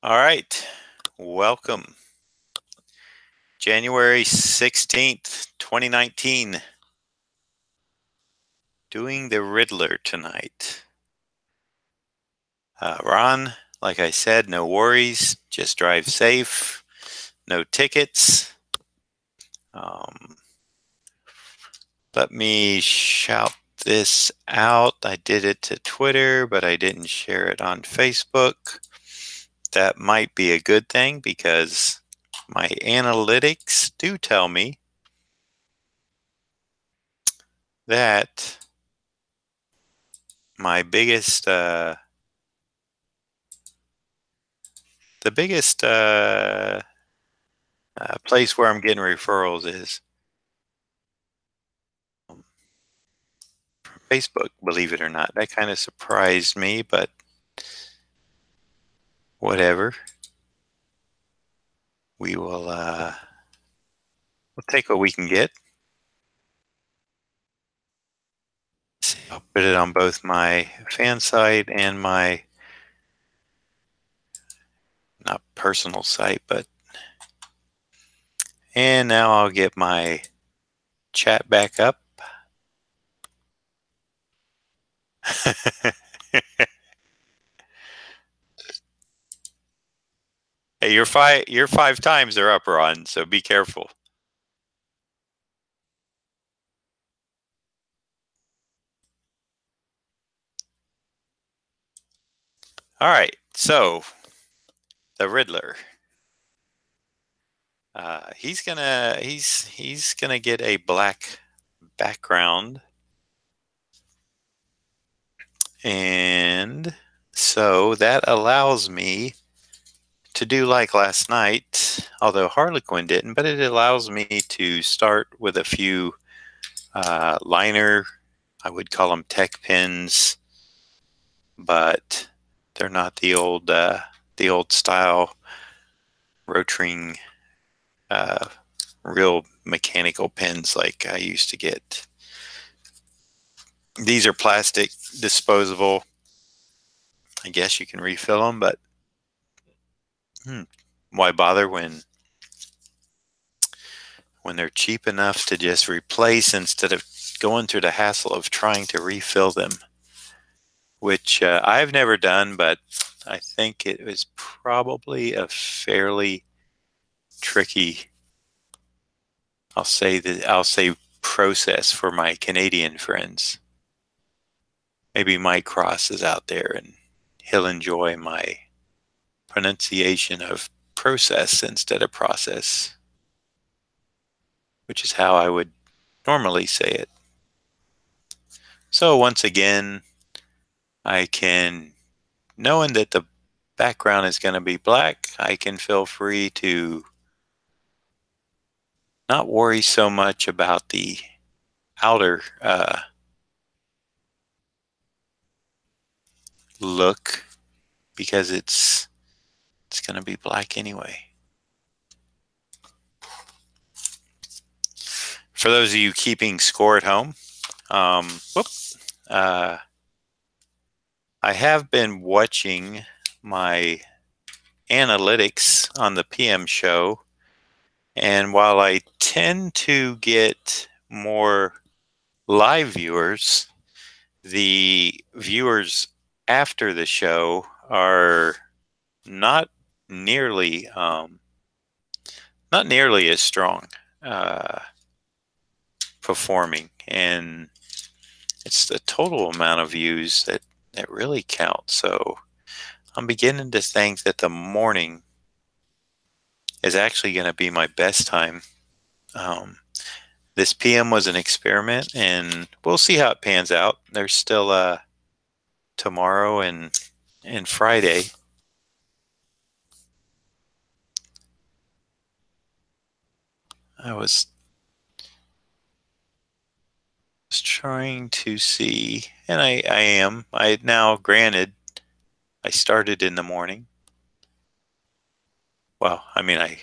All right, welcome. January 16th, 2019. Doing the Riddler tonight. Ron, like I said, no worries. Just drive safe. No tickets. Let me shout this out. I did it to Twitter, but I didn't share it on Facebook. That might be a good thing because my analytics do tell me that my biggest the biggest place where I'm getting referrals is from Facebook, believe it or not. That kind of surprised me, but whatever. We'll take what we can get. See, I'll put it on both my fan site and my not personal site, but and now I'll get my chat back up. Hey, your five times are up, Ron, so be careful. All right, so the Riddler. He's gonna get a black background, and so that allows me to do like last night, although Harlequin didn't, but it allows me to start with a few liner, I would call them tech pens, but they're not the old style rotring real mechanical pens like I used to get. These are plastic, disposable. I guess you can refill them, but why bother when they're cheap enough to just replace instead of going through the hassle of trying to refill them, which I've never done, but I think it was probably a fairly tricky, I'll say process for my Canadian friends. Maybe Mike Cross is out there and he'll enjoy my pronunciation of process instead of process, which is how I would normally say it. So once again, I can, knowing that the background is going to be black, I can feel free to not worry so much about the outer look because it's going to be black anyway. For those of you keeping score at home, I have been watching my analytics on the PM show, and while I tend to get more live viewers, the viewers after the show are not nearly as strong performing, and it's the total amount of views that really count. So I'm beginning to think that the morning is actually going to be my best time. This PM was an experiment, and we'll see how it pans out. There's still tomorrow and Friday. I was trying to see, and I am. I now, granted, I started in the morning. Well, I mean, I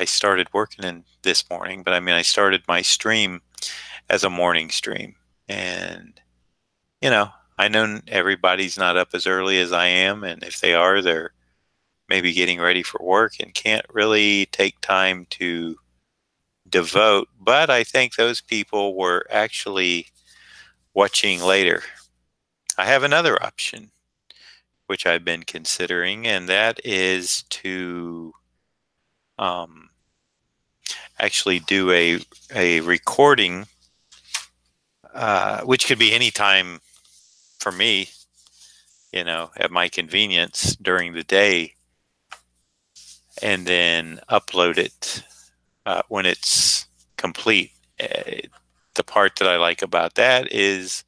started working in this morning, but I mean, I started my stream as a morning stream, and I know everybody's not up as early as I am, and if they are, they're maybe getting ready for work and can't really take time to devote. But I think those people were actually watching later. I have another option, which I've been considering, and that is to actually do a recording, which could be any time for me, at my convenience during the day, and then upload it when it's complete. The part that I like about that is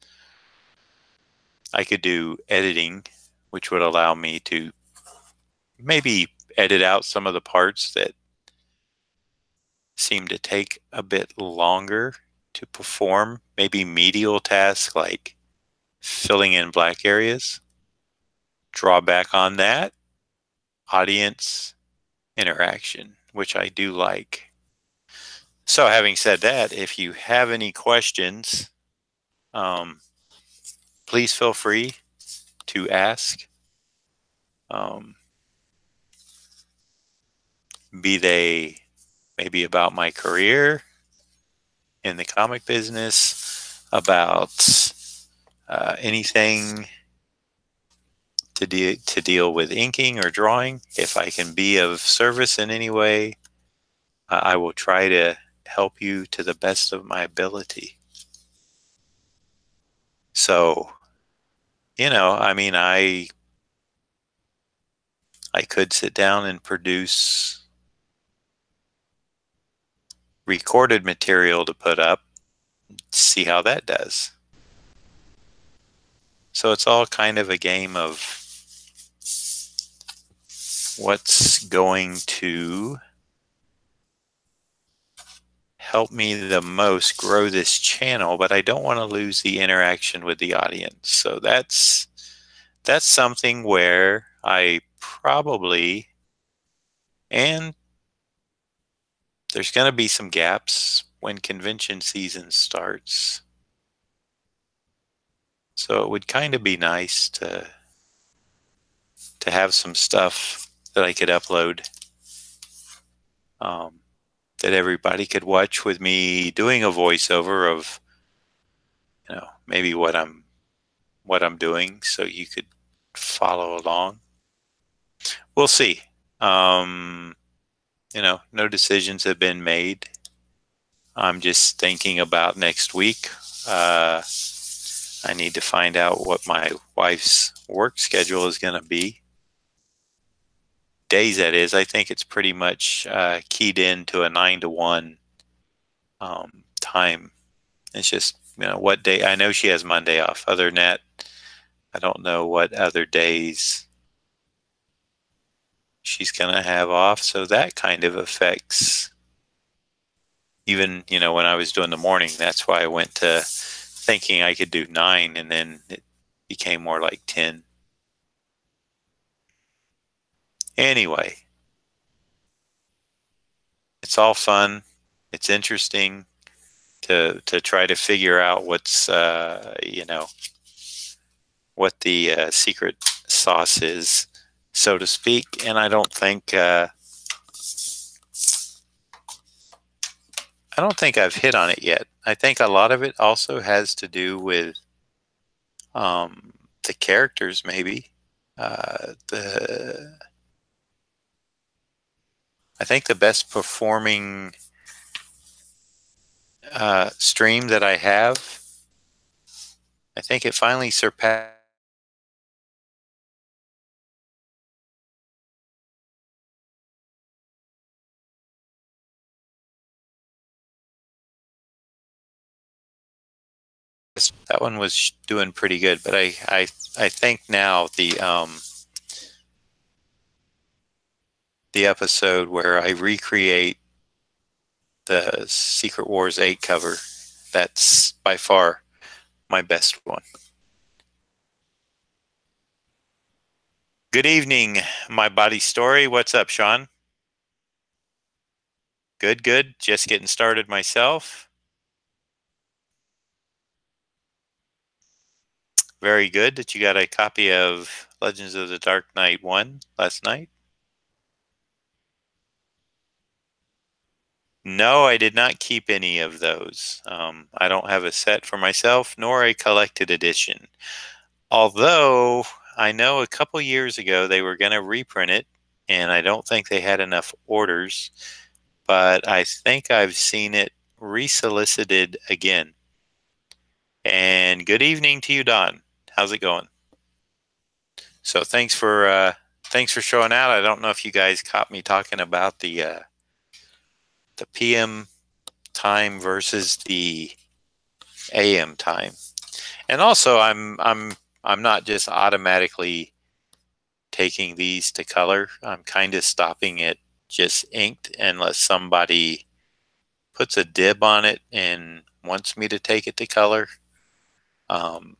I could do editing, which would allow me to maybe edit out some of the parts that seem to take a bit longer to perform, maybe medial tasks like filling in black areas. Draw back on that audience interaction, which I do like. So having said that, if you have any questions, please feel free to ask. Be they maybe about my career in the comic business, about anything to deal with inking or drawing. If I can be of service in any way, I will try to help you to the best of my ability. So, I could sit down and produce recorded material to put up, see how that does. So it's all kind of a game of what's going to help me the most grow this channel, but I don't want to lose the interaction with the audience. So that's something where I probably, and there's going to be some gaps when convention season starts. So it would kind of be nice to have some stuff that I could upload, that everybody could watch with me doing a voiceover of, maybe what I'm doing, so you could follow along. We'll see. No decisions have been made. I'm just thinking about next week. I need to find out what my wife's work schedule is going to be. Days, that is. I think it's pretty much keyed into a 9 to 1 time. It's just, what day. I know she has Monday off. Other than that, I don't know what other days she's going to have off. So that kind of affects, even, when I was doing the morning, that's why I went to thinking I could do 9, and then it became more like 10. Anyway, it's all fun. It's interesting to try to figure out what's, what the secret sauce is, so to speak. And I don't think I've hit on it yet. I think a lot of it also has to do with the characters, maybe. I think the best performing stream that I have, I think it finally surpassed that one. Was doing pretty good, but I think now the episode where I recreate the Secret Wars 8 cover, that's by far my best one. Good evening, my body story. What's up, Sean? Good. Just getting started myself. Very good that you got a copy of Legends of the Dark Knight 1 last night. No, I did not keep any of those. I don't have a set for myself, nor a collected edition. Although I know a couple years ago they were going to reprint it, and I don't think they had enough orders, but I think I've seen it resolicited again. And good evening to you, Don. How's it going? So thanks for showing out. I don't know if you guys caught me talking about the PM time versus the AM time. And also I'm not just automatically taking these to color. I'm kind of stopping it just inked unless somebody puts a dib on it and wants me to take it to color. Um,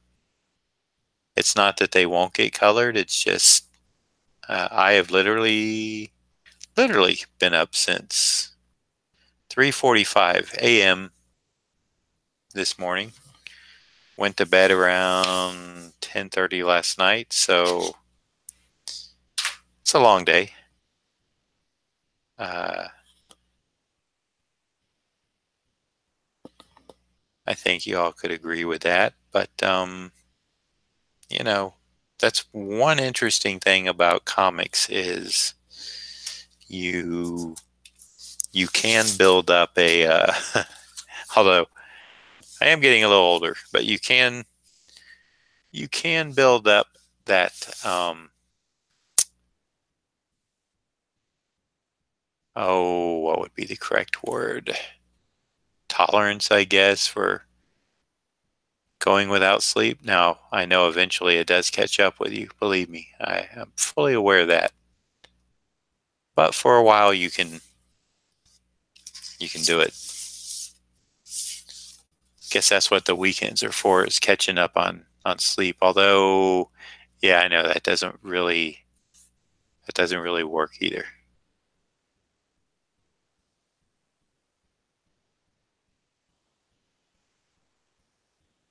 it's not that they won't get colored. It's just I have literally been up since 3:45 a.m. this morning. Went to bed around 10:30 last night, so it's a long day. Uh, I think you all could agree with that, but you know, that's one interesting thing about comics is you you can build up a although I am getting a little older, but you can build up that oh, what would be the correct word? Tolerance, I guess, for going without sleep. Now, I know eventually it does catch up with you. Believe me, I am fully aware of that. But for a while, you can do it. Guess that's what the weekends are for, is catching up on sleep. Although, yeah, I know that doesn't really work either.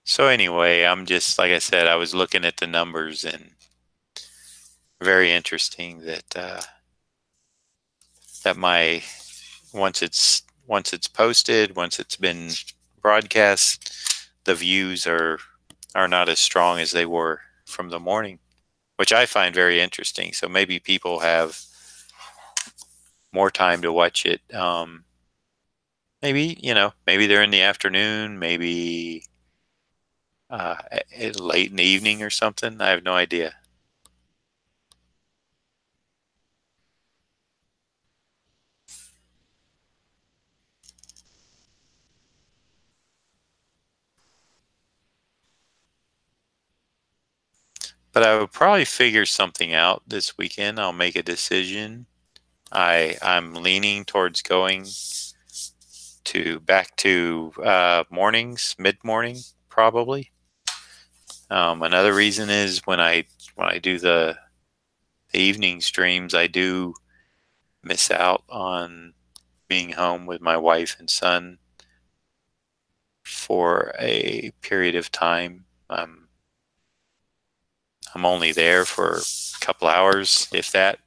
So anyway, I'm just like I said, I was looking at the numbers and very interesting that my once it's posted, once it's been broadcast, the views are not as strong as they were from the morning, which I find very interesting. So maybe people have more time to watch it. Maybe maybe they're in the afternoon, maybe uh, late in the evening or something. I have no idea. But I would probably figure something out this weekend. I'll make a decision. I'm leaning towards going to back to mornings, mid morning, probably. Another reason is when I do the evening streams, I do miss out on being home with my wife and son for a period of time. I'm only there for a couple hours, if that.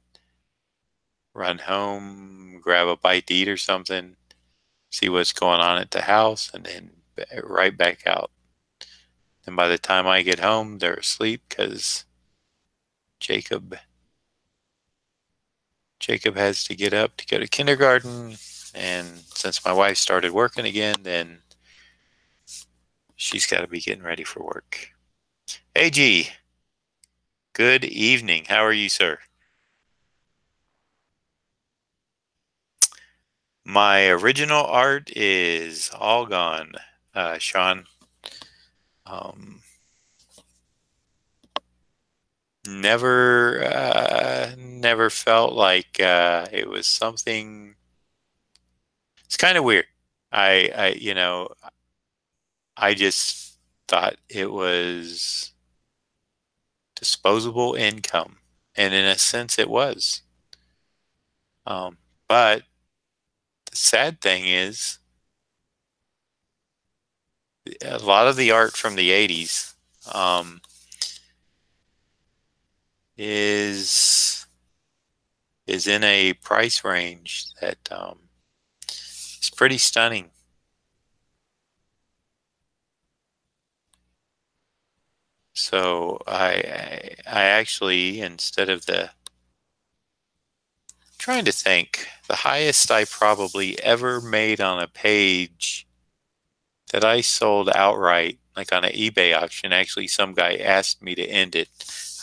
Run home, grab a bite to eat or something, see what's going on at the house, and then right back out. And by the time I get home, they're asleep because Jacob Jacob has to get up to go to kindergarten, and since my wife started working again, then she's got to be getting ready for work. AG, good evening. How are you, sir? My original art is all gone, Sean. Um, never felt like it was something. It's kind of weird. I just thought it was disposable income, and in a sense, it was. But the sad thing is, a lot of the art from the '80s um, is in a price range that It's pretty stunning. So I actually, instead of trying to think, the highest I probably ever made on a page that I sold outright, like on an eBay auction. Actually, some guy asked me to end it.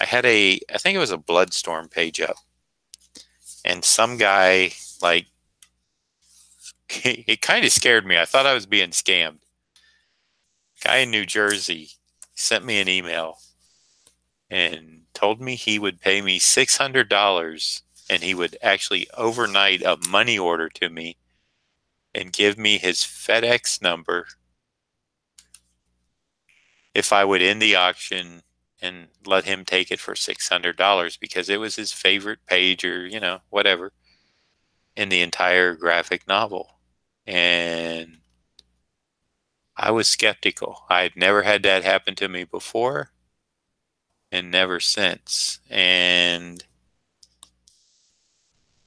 I think it was a Bloodstorm page up, and some guy, like, it kind of scared me. I thought I was being scammed. Guy in New Jersey sent me an email and told me he would pay me $600 and he would actually overnight a money order to me and give me his FedEx number if I would end the auction and let him take it for $600 because it was his favorite page or, whatever in the entire graphic novel. And I was skeptical. I'd never had that happen to me before and never since. And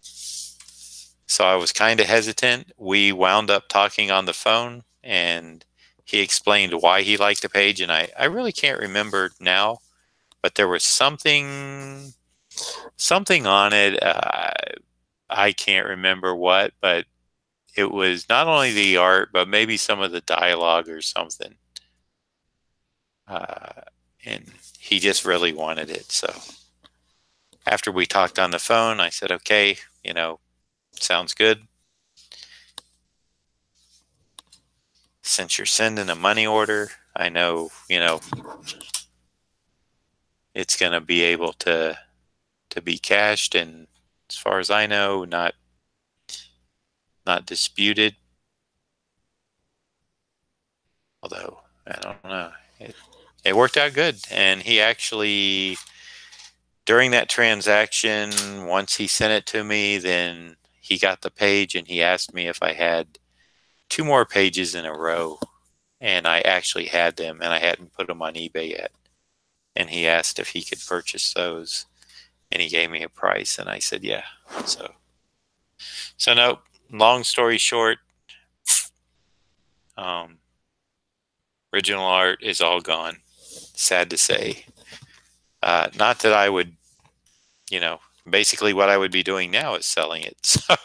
so I was kind of hesitant. We wound up talking on the phone and he explained why he liked the page. And I really can't remember now, but there was something on it. I can't remember what, but it was not only the art, but maybe some of the dialogue or something. And he just really wanted it. So after we talked on the phone, I said, okay, sounds good. Since you're sending a money order, I know, it's going to be able to be cashed, and as far as I know, not disputed. Although I don't know, it worked out good, and he actually, during that transaction, once he sent it to me, then he got the page and he asked me if I had 2 more pages in a row, and I actually had them, and I hadn't put them on eBay yet. And he asked if he could purchase those, and he gave me a price, and I said yeah. So no, long story short, original art is all gone. Sad to say. Not that I would, basically what I would be doing now is selling it. So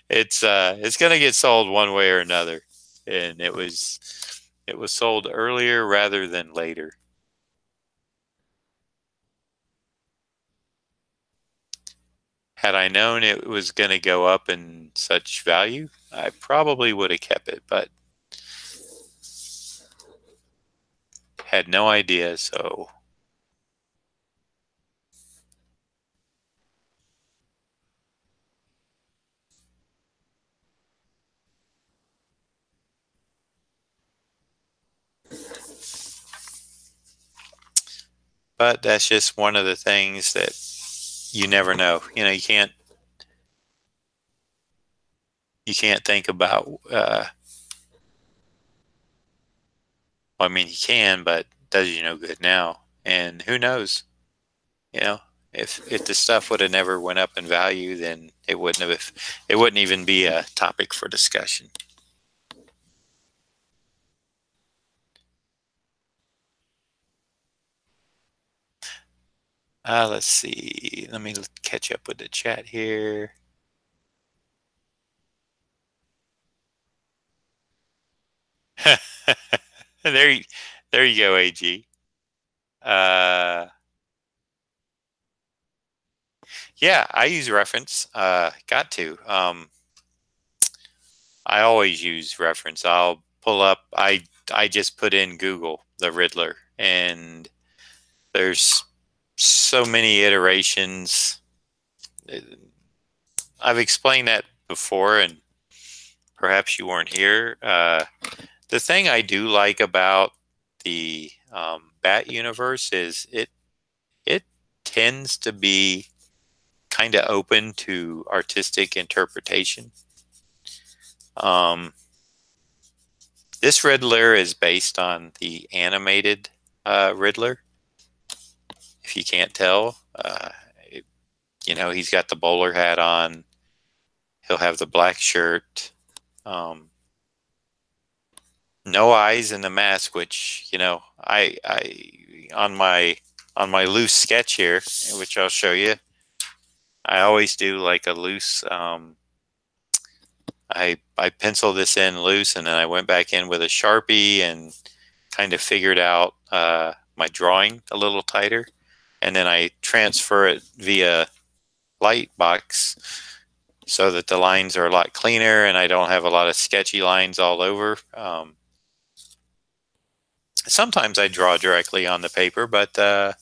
it's going to get sold one way or another, and it was sold earlier rather than later. Had I known it was going to go up in such value, I probably would have kept it, but had no idea. So but that's just one of the things that you never know. You can't think about. I mean, you can, but does you no good now? And who knows? If the stuff would have never went up in value, then it wouldn't even be a topic for discussion. Let's see. Let me catch up with the chat here. there you go, AG. Yeah, I use reference. Got to. I always use reference. I'll pull up. I just put in Google the Riddler, and there's so many iterations. I've explained that before, and perhaps you weren't here. The thing I do like about the Bat universe is it tends to be kind of open to artistic interpretation. This Riddler is based on the animated Riddler. If you can't tell, he's got the bowler hat on. He'll have the black shirt. No eyes in the mask, which, you know, I on my loose sketch here, which I'll show you, I always do like a loose, I penciled this in loose, and then I went back in with a Sharpie and kind of figured out my drawing a little tighter, and then I transfer it via Lightbox so that the lines are a lot cleaner and I don't have a lot of sketchy lines all over. Sometimes I draw directly on the paper, but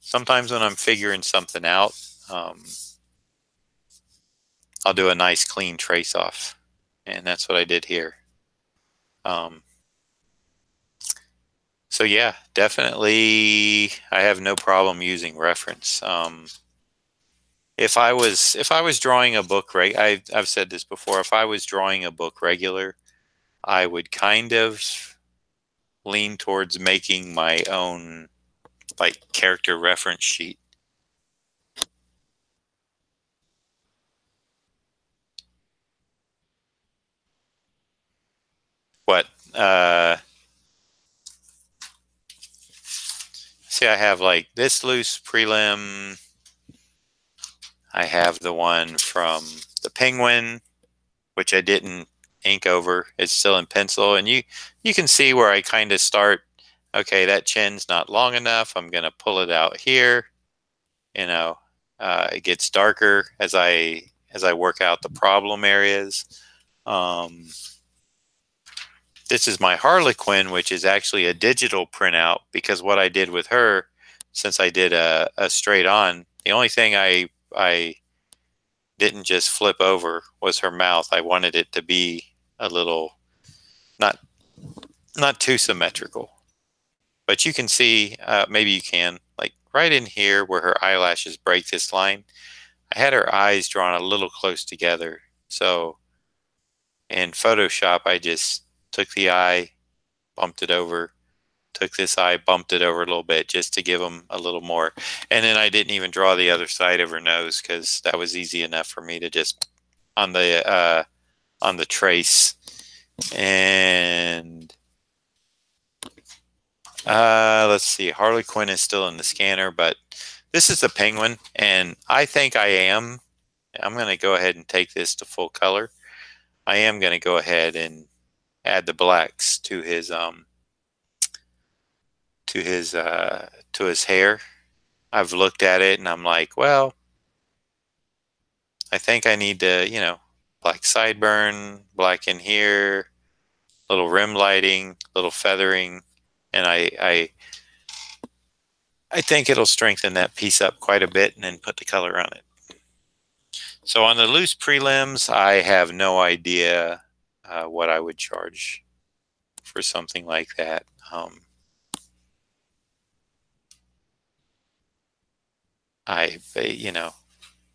sometimes when I'm figuring something out, I'll do a nice clean trace off, and that's what I did here. So yeah, definitely I have no problem using reference. If I was drawing a book, I've said this before, if I was drawing a book regular, I would kind of lean towards making my own like character reference sheet. What see, I have like this loose prelim. I have the one from the Penguin, which I didn't ink over. It's still in pencil, and you can see where I kind of start. Okay, that chin's not long enough. I'm gonna pull it out here. You know, it gets darker as I work out the problem areas. This is my Harlequin, which is actually a digital printout, because what I did with her, since I did a straight on, the only thing I didn't just flip over was her mouth. I wanted it to be a little not too symmetrical. But you can see, maybe you can, like right in here where her eyelashes break this line, I had her eyes drawn a little close together. So in Photoshop, I just took the eye, bumped it over, took this eye, bumped it over a little bit just to give them a little more. And then I didn't even draw the other side of her nose because that was easy enough for me to just on the trace. And let's see, Harley Quinn is still in the scanner, but this is the Penguin, and I think I'm going to go ahead and take this to full color. I am going to go ahead and add the blacks to his to his hair. I've looked at it and I'm like, well, I think I need to, you know, black sideburn, black in here, little rim lighting, little feathering, and I think it'll strengthen that piece up quite a bit and then put the color on it. So on the loose prelims, I have no idea what I would charge for something like that. You know,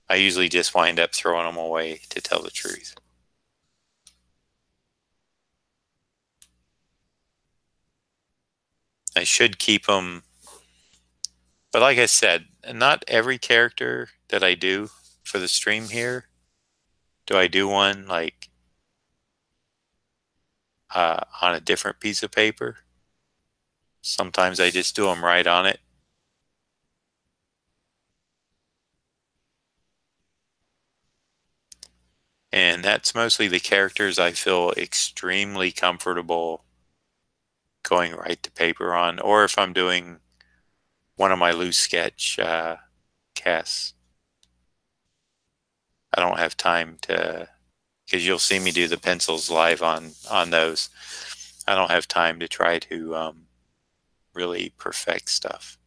I usually just wind up throwing them away, to tell the truth. I should keep them, but like I said, not every character that I do for the stream here do I do one like on a different piece of paper. Sometimes I just do them right on it. And that's mostly the characters I feel extremely comfortable going right to paper on, or if I'm doing one of my loose sketch casts. I don't have time to, because you'll see me do the pencils live on those. I don't have time to try to really perfect stuff.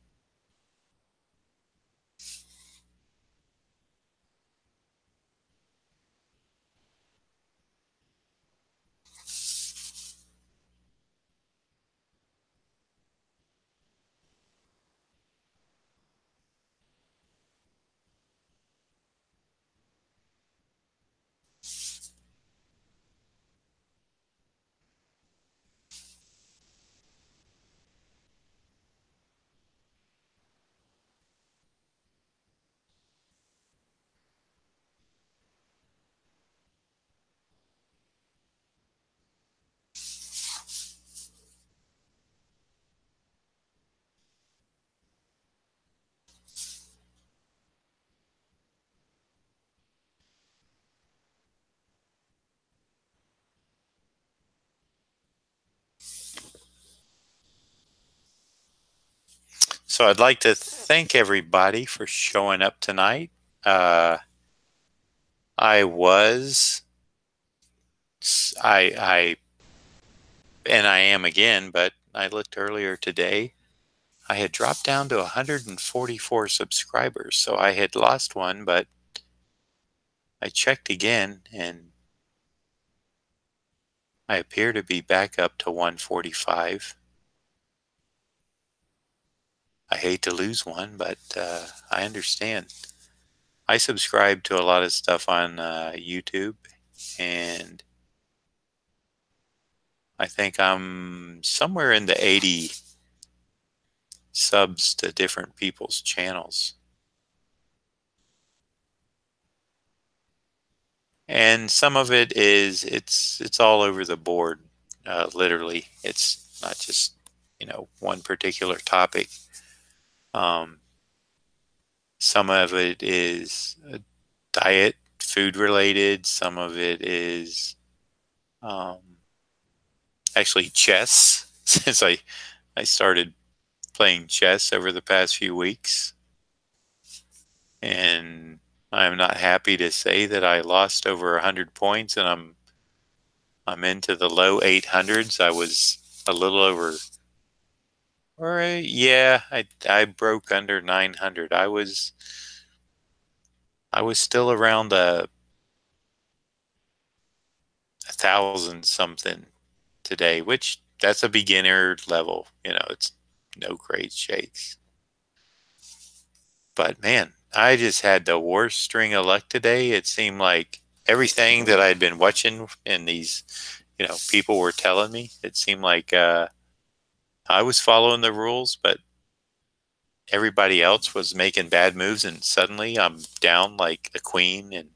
So I'd like to thank everybody for showing up tonight. I was, I, and I am again, but I looked earlier today. I had dropped down to 144 subscribers, so I had lost one, but I checked again and I appear to be back up to 145. I hate to lose one, but I understand. I subscribe to a lot of stuff on YouTube, and I think I'm somewhere in the 80 subs to different people's channels. And some of it is, it's all over the board, literally. It's not just, one particular topic. Some of it is diet, food related. Some of it is actually chess, since I started playing chess over the past few weeks. And I'm not happy to say that I lost over 100 points, and I'm into the low 800s. I was a little over, or yeah, I broke under 900. I was still around a 1,000 something today, which that's a beginner level. It's no great shakes. But man, I just had the worst string of luck today. It seemed like everything that I'd been watching and these, people were telling me, it seemed like I was following the rules, but everybody else was making bad moves, and suddenly I'm down like a queen and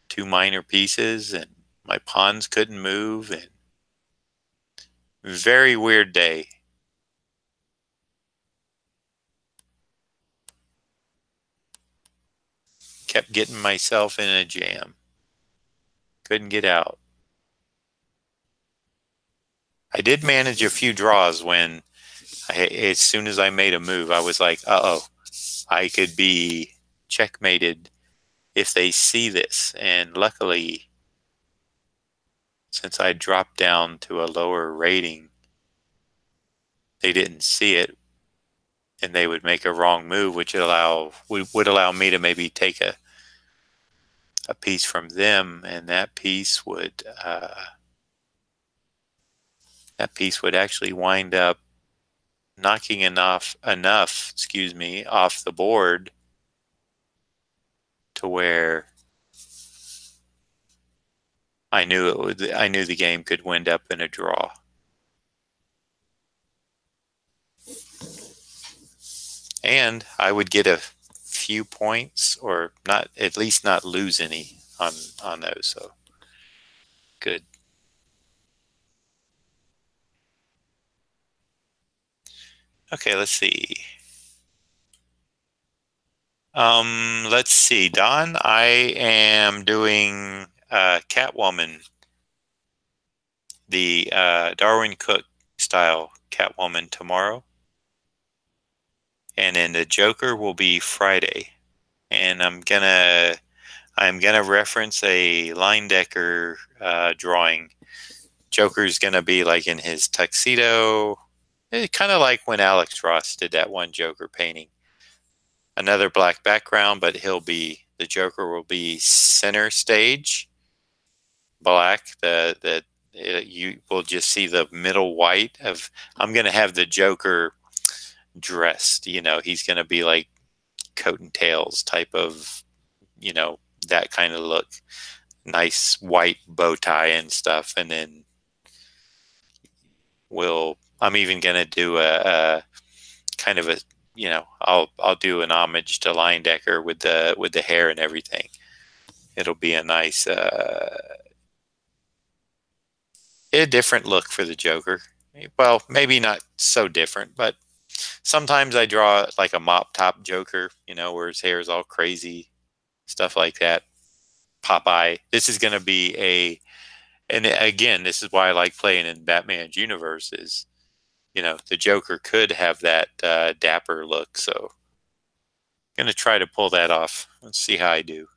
two minor pieces, and my pawns couldn't move, and very weird day. Kept getting myself in a jam. Couldn't get out. I did manage a few draws when as soon as I made a move, I was like, uh-oh, I could be checkmated if they see this. And luckily, since I dropped down to a lower rating, they didn't see it, and they would make a wrong move, which would allow me to maybe take a piece from them, and that piece would actually wind up knocking enough, off the board to where I knew the game could wind up in a draw. And I would get a few points, or not, at least not lose any on those. So good. Okay, let's see. Let's see, Don. I am doing Catwoman, the Darwin Cook style Catwoman tomorrow, and then the Joker will be Friday. And I'm gonna reference a Leyendecker drawing. Joker's gonna be like in his tuxedo, kind of like when Alex Ross did that one Joker painting. Another black background, but the Joker will be center stage, black. You will just see the middle white of. I'm gonna have the Joker dressed. He's gonna be like coat and tails type of, that kind of look. Nice white bow tie and stuff, and then I'm even gonna do a kind of a, I'll do an homage to Leyendecker with the hair and everything. It'll be a nice a different look for the Joker. Well, maybe not so different, but sometimes I draw like a mop top Joker, where his hair is all crazy, stuff like that. Popeye. This is going to be and again, this is why I like playing in Batman's universe is, the Joker could have that dapper look. So I'm going to try to pull that off. Let's see how I do.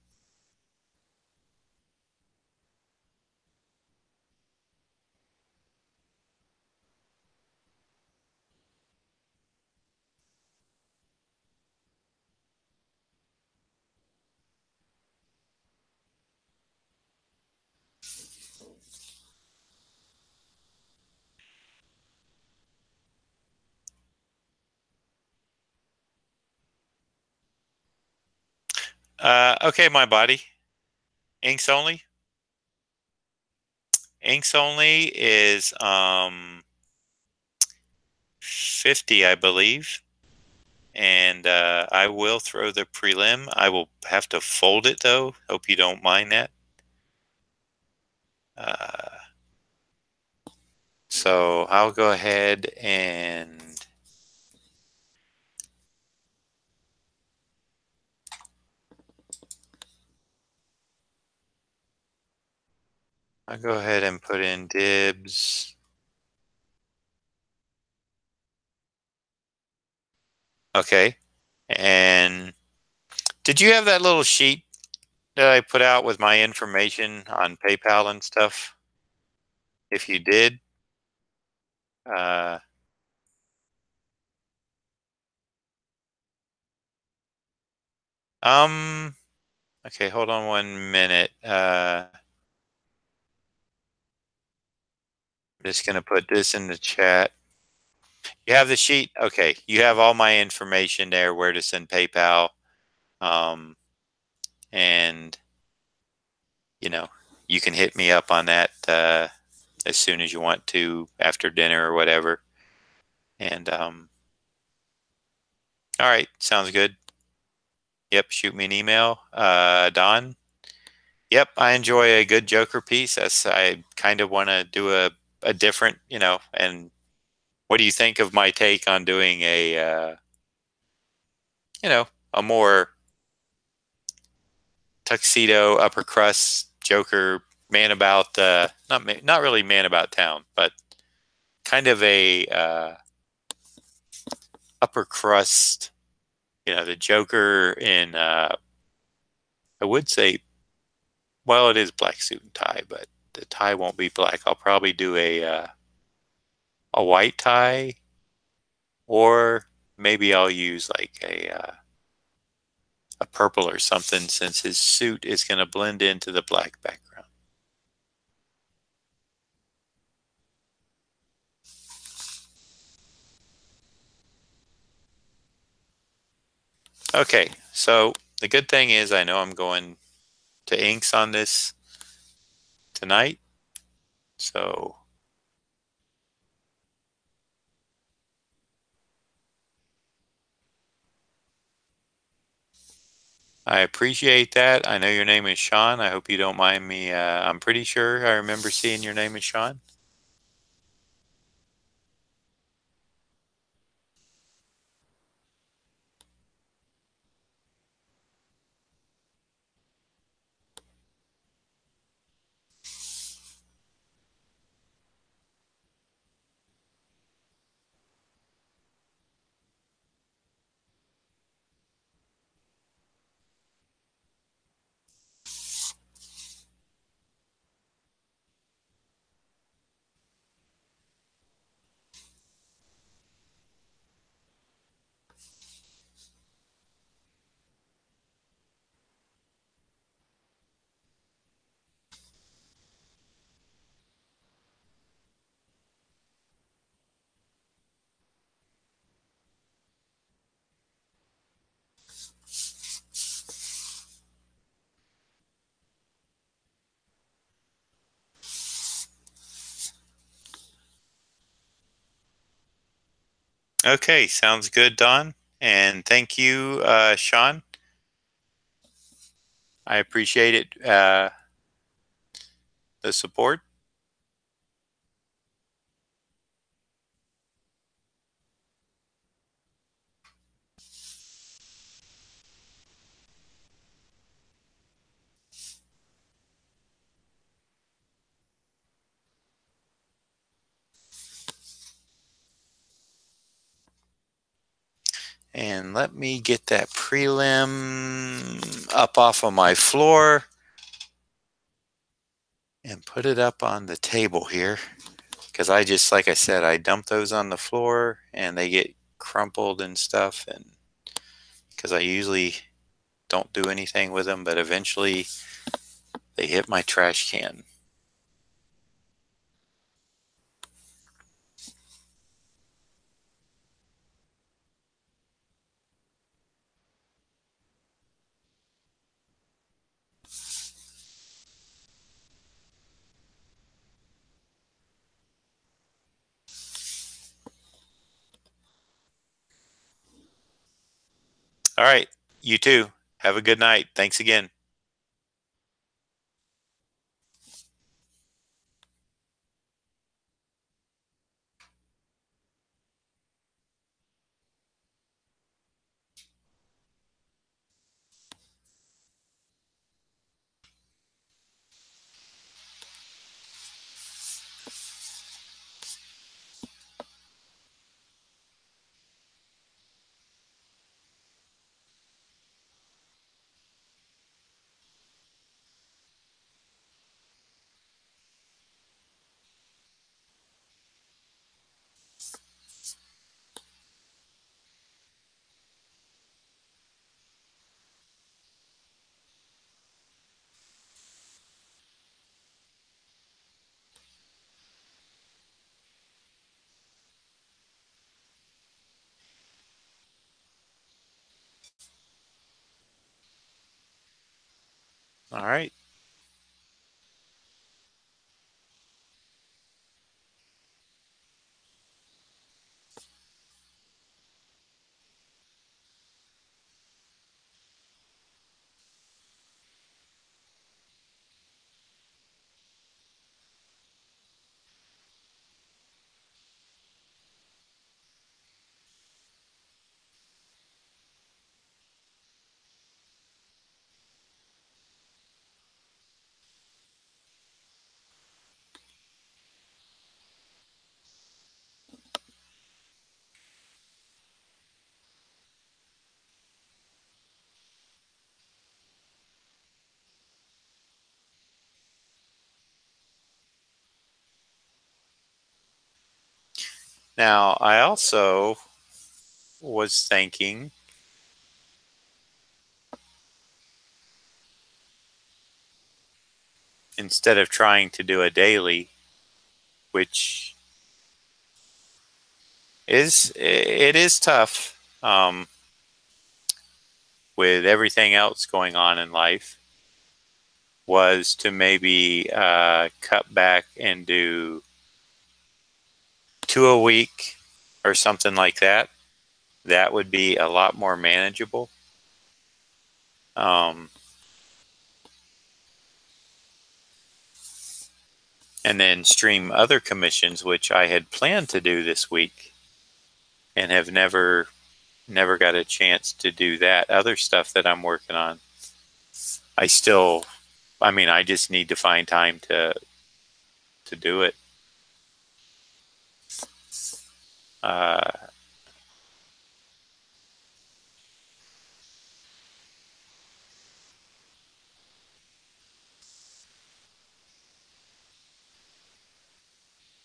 Okay, my body. Inks only. Inks only is 50, I believe. And I will throw the prelim. I will have to fold it though. Hope you don't mind that. So I'll go ahead and I'll go ahead and put in dibs. Okay. And did you have that little sheet that I put out with my information on PayPal and stuff? If you did, uh, um, okay, hold on 1 minute. I'm just gonna put this in the chat. You have the sheet? Okay, you have all my information there, where to send PayPal. Um, and you can hit me up on that as soon as you want to after dinner or whatever. And all right, sounds good. Yep, shoot me an email, Don. Yep, I enjoy a good Joker piece. I kind of want to do a different, and what do you think of my take on doing a more tuxedo upper crust Joker man about not really man about town, but kind of a upper crust, the Joker in I would say, well, it is black suit and tie, but the tie won't be black. I'll probably do a white tie, or maybe I'll use like a purple or something, since his suit is going to blend into the black background. Okay, so the good thing is I know I'm going to inks on this tonight, so I appreciate that. I know your name is Sean. I hope you don't mind me. I'm pretty sure I remember seeing your name is Sean. Okay, sounds good, Don. And thank you, Sean. I appreciate it, the support. And let me get that prelim up off of my floor and put it up on the table here. Because I just, like I said, I dump those on the floor and they get crumpled and stuff. And because I usually don't do anything with them, but eventually they hit my trash can. All right. You too. Have a good night. Thanks again. All right. Now, I also was thinking, instead of trying to do a daily, which it is tough with everything else going on in life, was to maybe cut back and do 2 a week or something like that. That would be a lot more manageable. Um, and then stream other commissions, which I had planned to do this week and have never got a chance to do that. Other stuff that I'm working on, I still, I mean, I just need to find time to do it. Uh,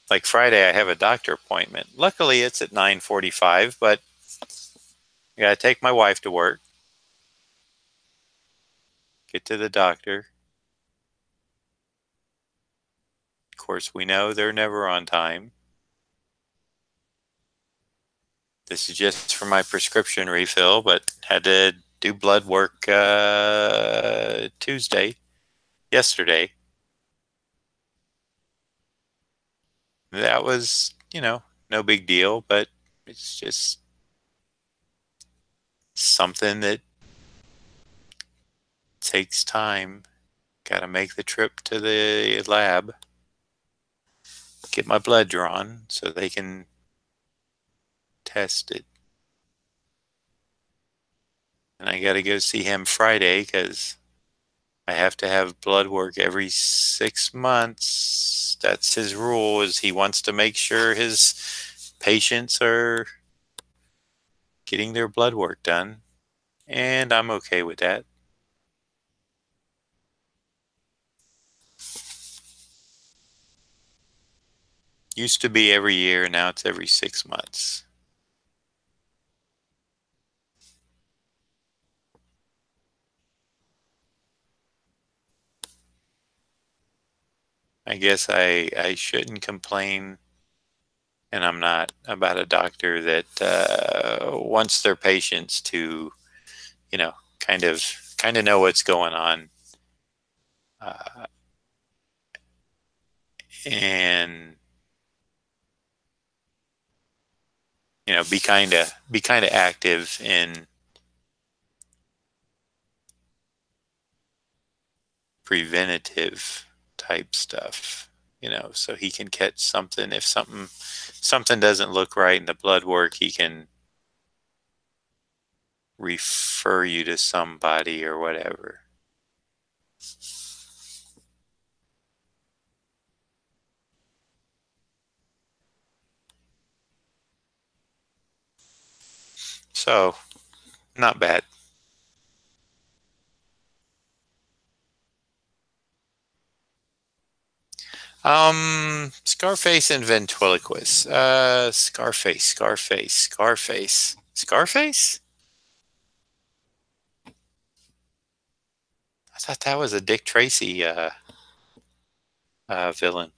like Friday, I have a doctor appointment. Luckily, it's at 9:45, but I got to take my wife to work, get to the doctor. Of course, we know they're never on time. This is just for my prescription refill, but had to do blood work yesterday. That was, no big deal, but it's just something that takes time. Got to make the trip to the lab, get my blood drawn so they can test it. And I got to go see him Friday because I have to have blood work every 6 months. That's his rule, is he wants to make sure his patients are getting their blood work done, and I'm okay with that. Used to be every year, now it's every 6 months. I guess I shouldn't complain, and I'm not, about a doctor that wants their patients to, you know, kind of know what's going on, uh, and be kind of active in preventative type stuff, so he can catch something. If something doesn't look right in the blood work, he can refer you to somebody or whatever. So, not bad. Scarface and ventriloquist. Scarface. I thought that was a Dick Tracy villain.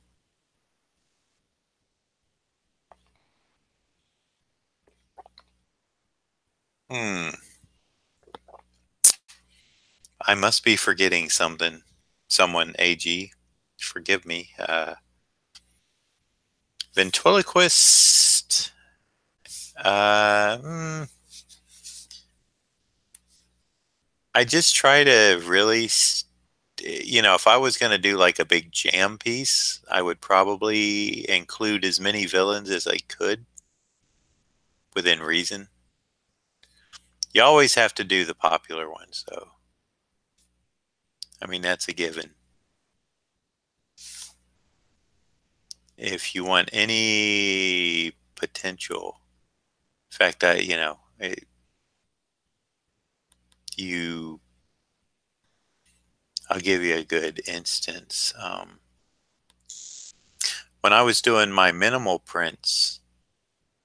Hmm. I must be forgetting something. Someone, AG. Forgive me. Ventriloquist. Uh, mm, I just try to really, if I was going to do like a big jam piece, I would probably include as many villains as I could within reason. You always have to do the popular ones, though. I mean, that's a given. If you want any potential, in fact, you, I'll give you a good instance. When I was doing my minimal prints,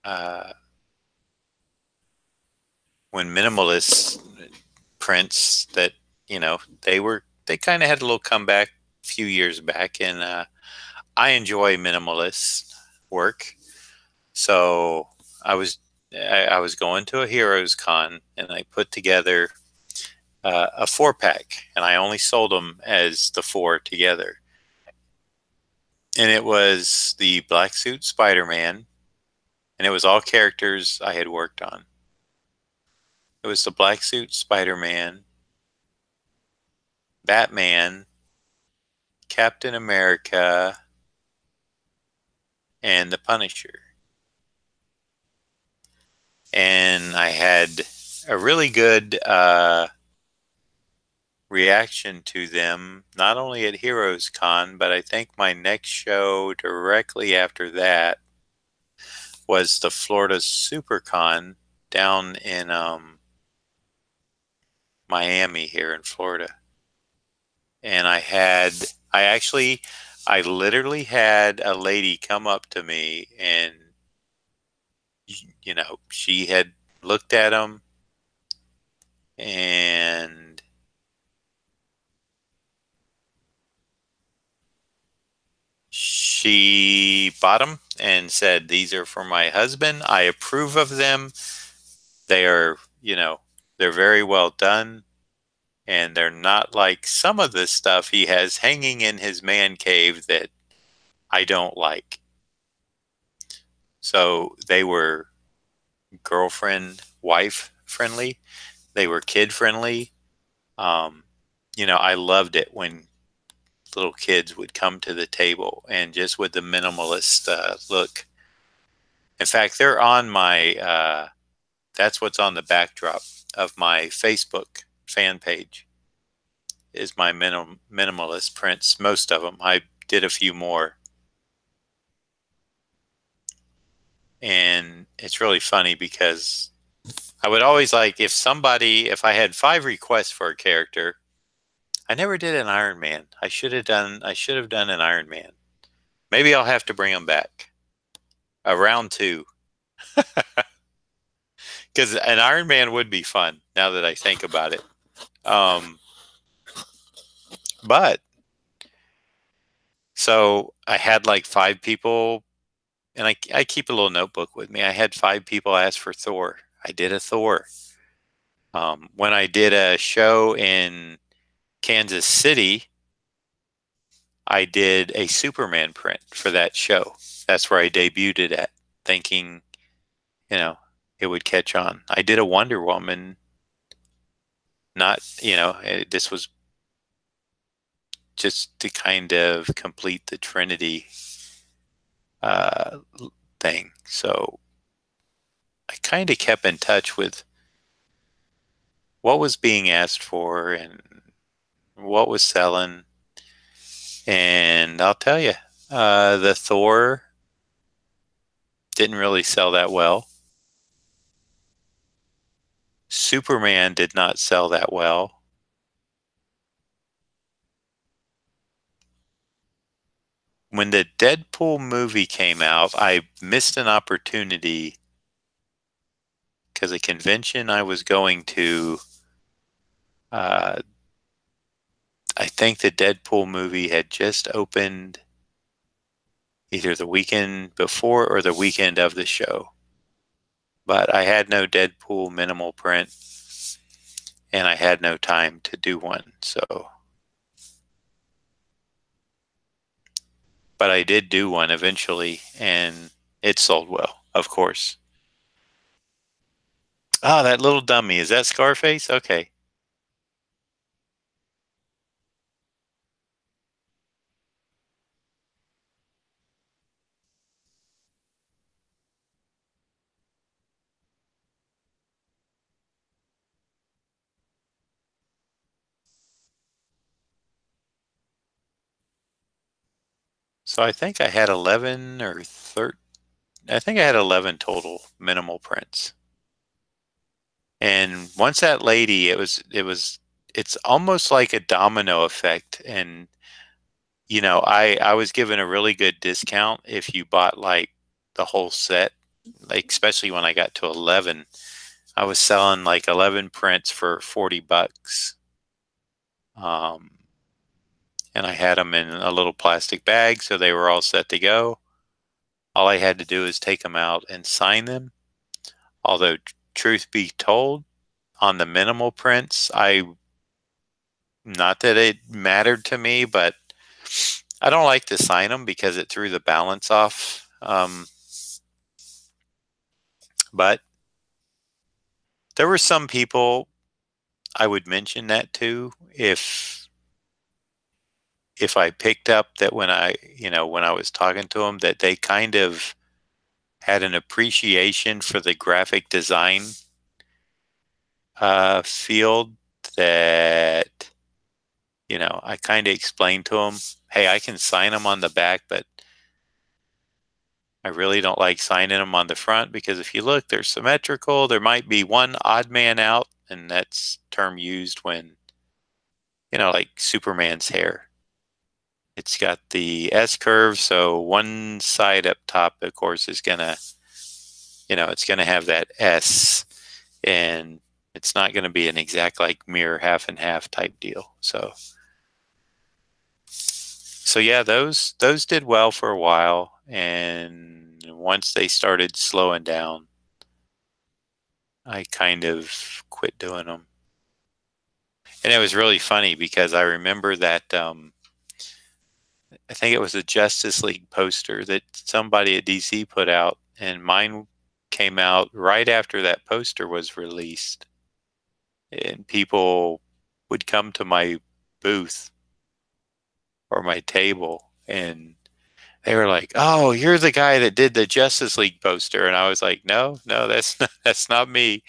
uh, when minimalist prints that they kind of had a little comeback a few years back, and I enjoy minimalist work. So I was going to a Heroes Con, and I put together a 4-pack, and I only sold them as the 4 together. And it was the Black Suit Spider-Man, and it was all characters I had worked on. It was the Black Suit Spider-Man, Batman, Captain America, and the Punisher. And I had a really good reaction to them, not only at Heroes Con, but I think my next show directly after that was the Florida SuperCon down in Miami here in Florida. And I literally had a lady come up to me, and she had looked at them, and she bought them and said, "These are for my husband. I approve of them. They are, they're very well done, and they're not like some of the stuff he has hanging in his man cave that I don't like." So they were girlfriend, wife friendly. They were kid friendly. Um, I loved it when little kids would come to the table, and just with the minimalist look. In fact, they're on my, that's what's on the backdrop of my Facebook fan page, is my minimalist prints, most of them. I did a few more. And it's really funny because I would always like if I had 5 requests for a character, I never did an Iron Man. I should have done an Iron Man. Maybe I'll have to bring them back. Round 2. Because an Iron Man would be fun now that I think about it. But so I had like 5 people, and I keep a little notebook with me. I had 5 people ask for Thor. I did a Thor. When I did a show in Kansas City, I did a Superman print for that show. That's where I debuted it at, thinking, it would catch on. I did a Wonder Woman. Not, this was just to kind of complete the Trinity thing. So I kind of kept in touch with what was being asked for and what was selling. And I'll tell you, the Thor didn't really sell that well. Superman did not sell that well. When the Deadpool movie came out, I missed an opportunity because a convention I was going to, I think the Deadpool movie had just opened either the weekend before or the weekend of the show. But I had no Deadpool minimal print, and I had no time to do one. But I did do one eventually, and it sold well, of course. Ah, that little dummy. Is that Scarface? Okay. So I think I had 11 or 13. I think I had 11 total minimal prints. And once that lady, it's almost like a domino effect. And, I was given a really good discount if you bought like the whole set, like, especially when I got to 11, I was selling like 11 prints for $40. Um, and I had them in a little plastic bag, so they were all set to go. All I had to do is take them out and sign them. Although, truth be told, on the minimal prints, not that it mattered to me, but I don't like to sign them because it threw the balance off. But there were some people I would mention that to if I picked up that when I was talking to them, that they kind of had an appreciation for the graphic design field, that I kind of explained to them, hey, I can sign them on the back, but I really don't like signing them on the front, because if you look, they're symmetrical. There might be one odd man out, and that's term used when, like Superman's hair. It's got the S curve, so one side up top, of course, is gonna, it's gonna have that S, and it's not gonna be an exact like mirror half and half type deal. So yeah, those did well for a while, and once they started slowing down, I kind of quit doing them. And it was really funny because I remember that I think it was a Justice League poster that somebody at DC put out, and mine came out right after that poster was released. And people would come to my booth or my table, and they were like, "Oh, you're the guy that did the Justice League poster." And I was like, "No, that's not me."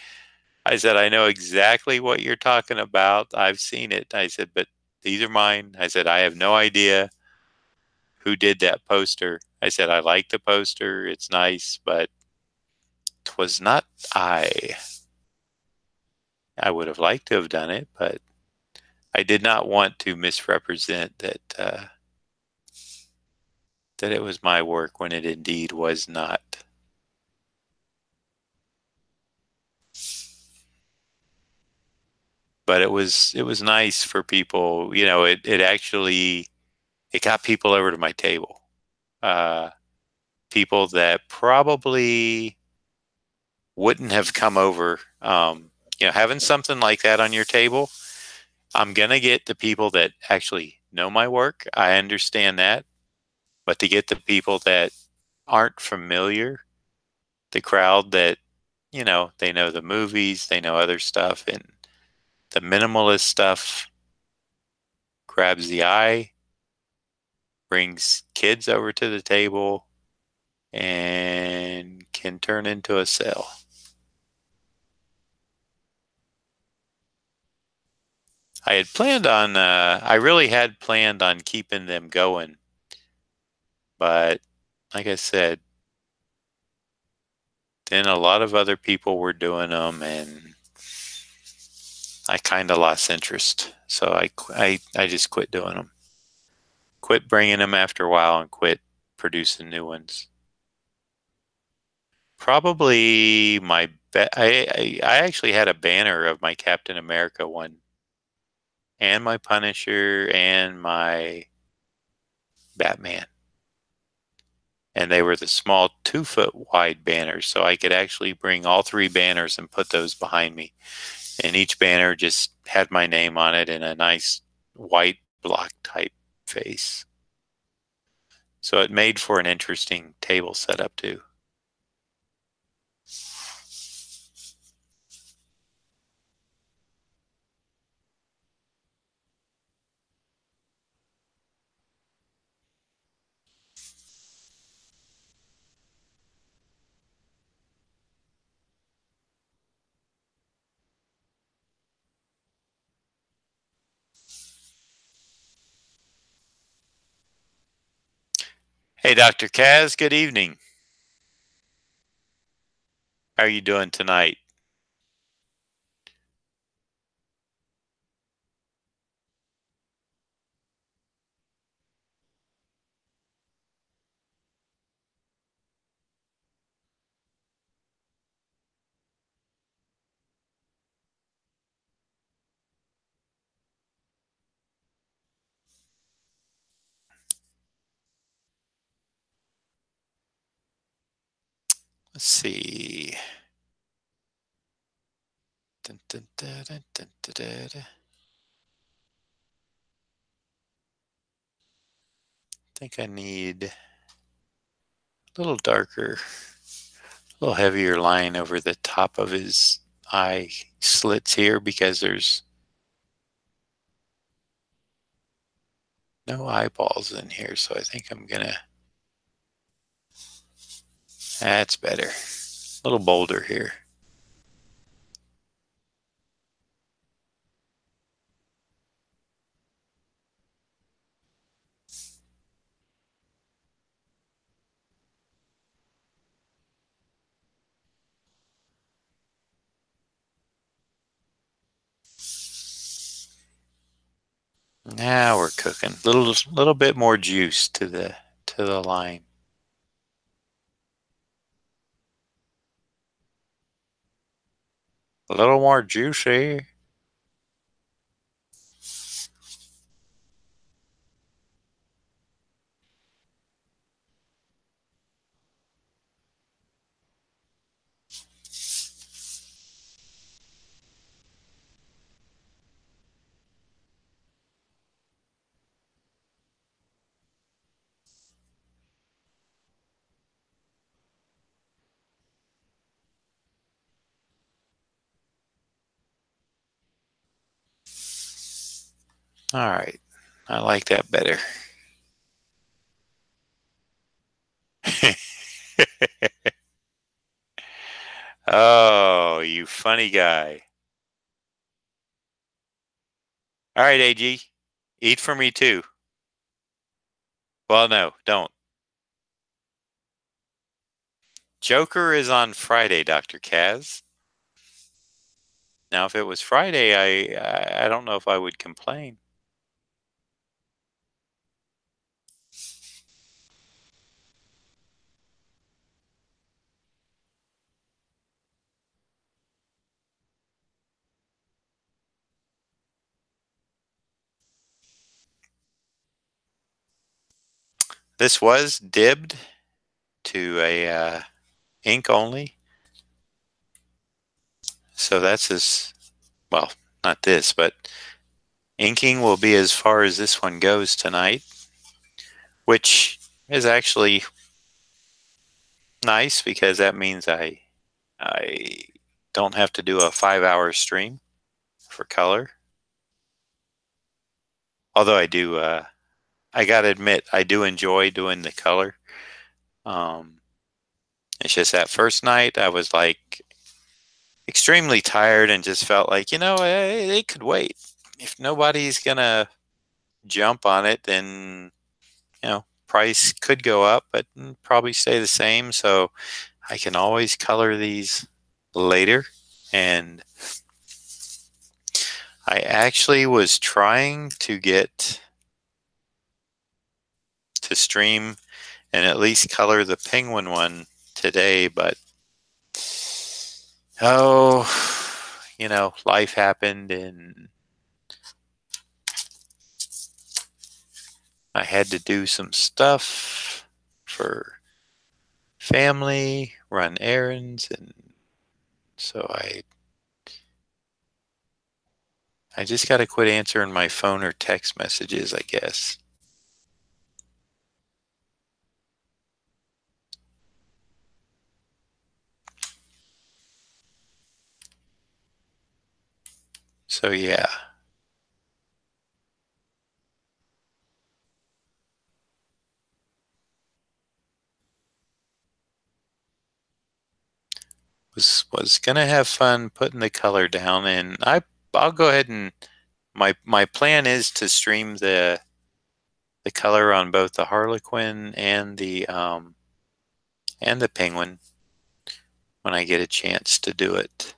I said, "I know exactly what you're talking about. I've seen it." I said, "But these are mine." I said, "I have no idea who did that poster." I said, "I like the poster. It's nice, but 'twas not I." I would have liked to have done it, but I did not want to misrepresent that that it was my work when it indeed was not. But it was nice for people. It actually it got people over to my table. Uh, People that probably wouldn't have come over. Having something like that on your table, I'm gonna get the people that actually know my work. I understand that, but to get the people that aren't familiar, the crowd that they know the movies, they know other stuff, and the minimalist stuff grabs the eye, brings kids over to the table, and can turn into a sale. I really had planned on keeping them going, but like I said, then a lot of other people were doing them, and I kind of lost interest. So I just quit doing them. Quit bringing them after a while and quit producing new ones. Probably I actually had a banner of my Captain America one and my Punisher and my Batman. And they were the small 2-foot wide banners. So I could actually bring all three banners and put those behind me. And each banner just had my name on it in a nice white block type face. So it made for an interesting table setup too. Hey, Dr. Kaz, good evening. How are you doing tonight? Let's see. Dun, dun, dun, dun, dun, dun, dun. I think I need a little darker, a little heavier line over the top of his eye slits here because there's no eyeballs in here. So I think I'm gonna, that's better. A little bolder here. Now we're cooking. Little bit more juice to the line. A little more juicy. All right. I like that better. Oh, you funny guy. All right, AG. Eat for me too. Well, no, don't. Joker is on Friday, Dr. Kaz. Now, if it was Friday, I don't know if I would complain. This was dibbed to a ink only. So that's well, not this, but inking will be as far as this one goes tonight, which is actually nice because that means I don't have to do a 5-hour stream for color. Although I gotta admit, I do enjoy doing the color. Um, it's just that first night I was like extremely tired and just felt like, they could wait. If nobody's gonna jump on it, then, price could go up, but probably stay the same. So I can always color these later. And I actually was trying to get to stream and at least color the penguin one today, but life happened and I had to do some stuff for family, run errands, and so I just got to quit answering my phone or text messages, I guess. So yeah. Was gonna have fun putting the color down, and I'll go ahead and my plan is to stream the color on both the Harlequin and the Penguin when I get a chance to do it.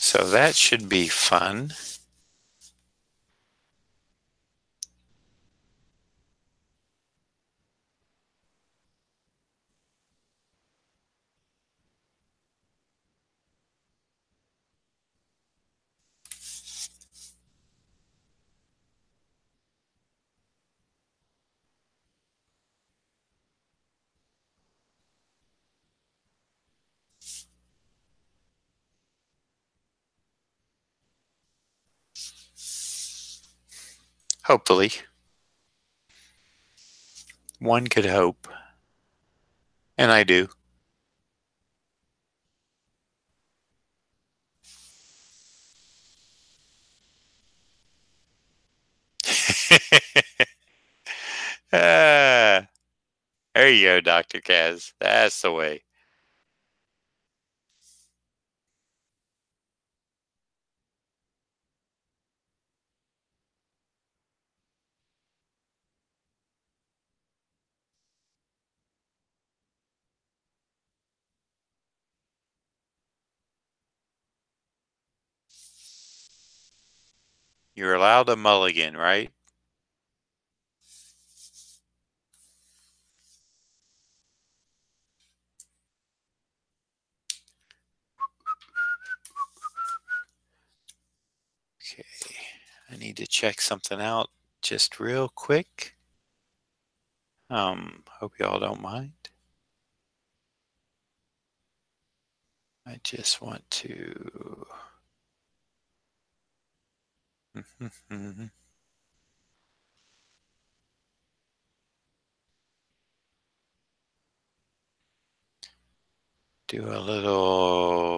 So that should be fun. Hopefully. One could hope. And I do. Ah, there you go, Dr. Kaz. That's the way. You're allowed a mulligan, right? Okay. I need to check something out just real quick. Hope y'all don't mind. I just want to do a little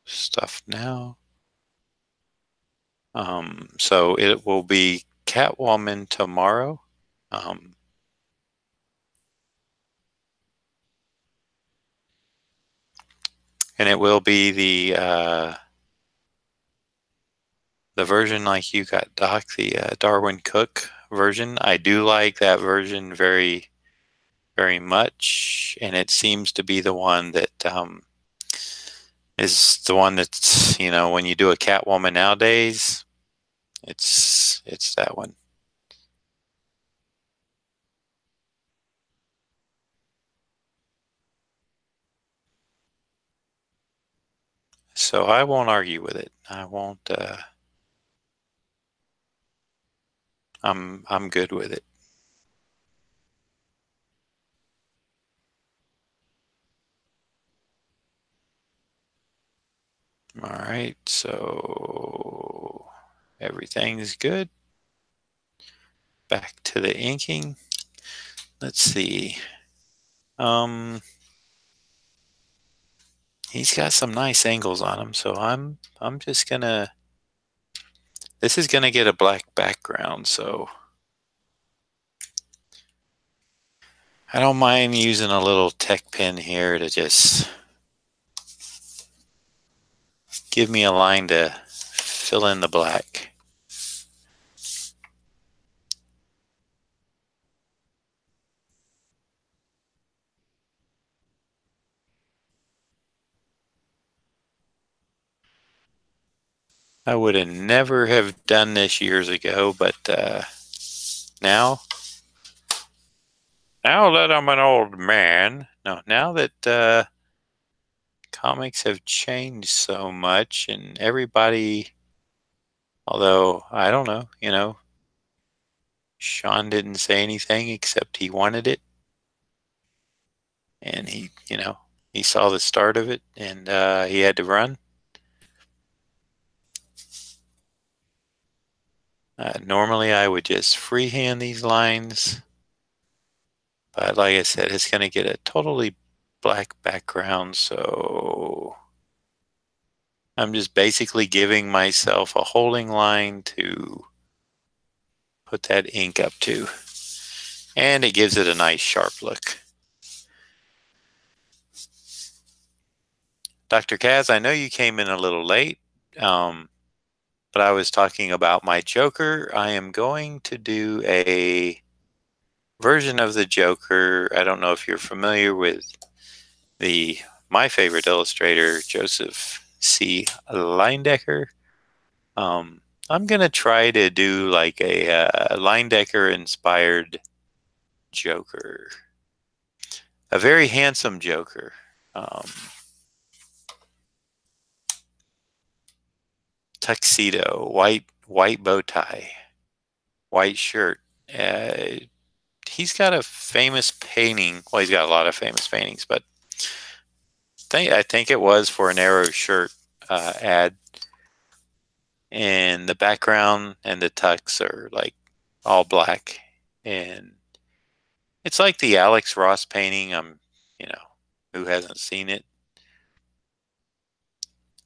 stuff now. So it will be Catwoman tomorrow. And it will be the version like you got, Doc, the Darwin Cook version. I do like that version very, very much, and it seems to be the one that is the one that's, you know, when you do a Catwoman nowadays, it's that one. So I won't argue with it. I won't. I'm good with it. All right. So everything's good. Back to the inking. Let's see. He's got some nice angles on him, so I'm just gonna. This is gonna get a black background, so I don't mind using a little tech pen here to just give me a line to fill in the black. I would have never have done this years ago, but now that I'm an old man, no, now that comics have changed so much and everybody, although I don't know, you know, Sean didn't say anything except he wanted it. And he, you know, he saw the start of it and he had to run. Normally I would just freehand these lines, but like I said, it's going to get a totally black background, so I'm just basically giving myself a holding line to put that ink up to, and it gives it a nice sharp look. Dr. Kaz, I know you came in a little late, but I was talking about my Joker. I am going to do a version of the Joker. I don't know if you're familiar with my favorite illustrator, Joseph C. Leindecker. I'm gonna try to do like a Leindecker inspired Joker, a very handsome Joker. Tuxedo, white bow tie, white shirt. He's got a famous painting. Well, he's got a lot of famous paintings, but I think it was for an Arrow shirt ad. And the background and the tux are like all black. And it's like the Alex Ross painting. You know, who hasn't seen it?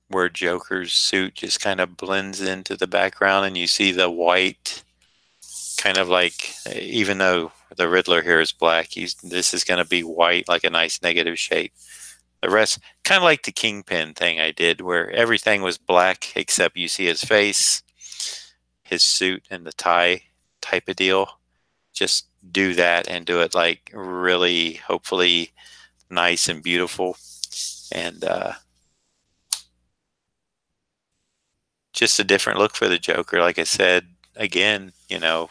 Where Joker's suit just kind of blends into the background and you see the white kind of like, even though the Riddler here is black, this is going to be white, like a nice negative shade. The rest, kind of like the Kingpin thing I did, where everything was black except you see his face, his suit, and the tie type of deal. Just do that and do it like really, hopefully, nice and beautiful. And just a different look for the Joker. Like I said, again, you know,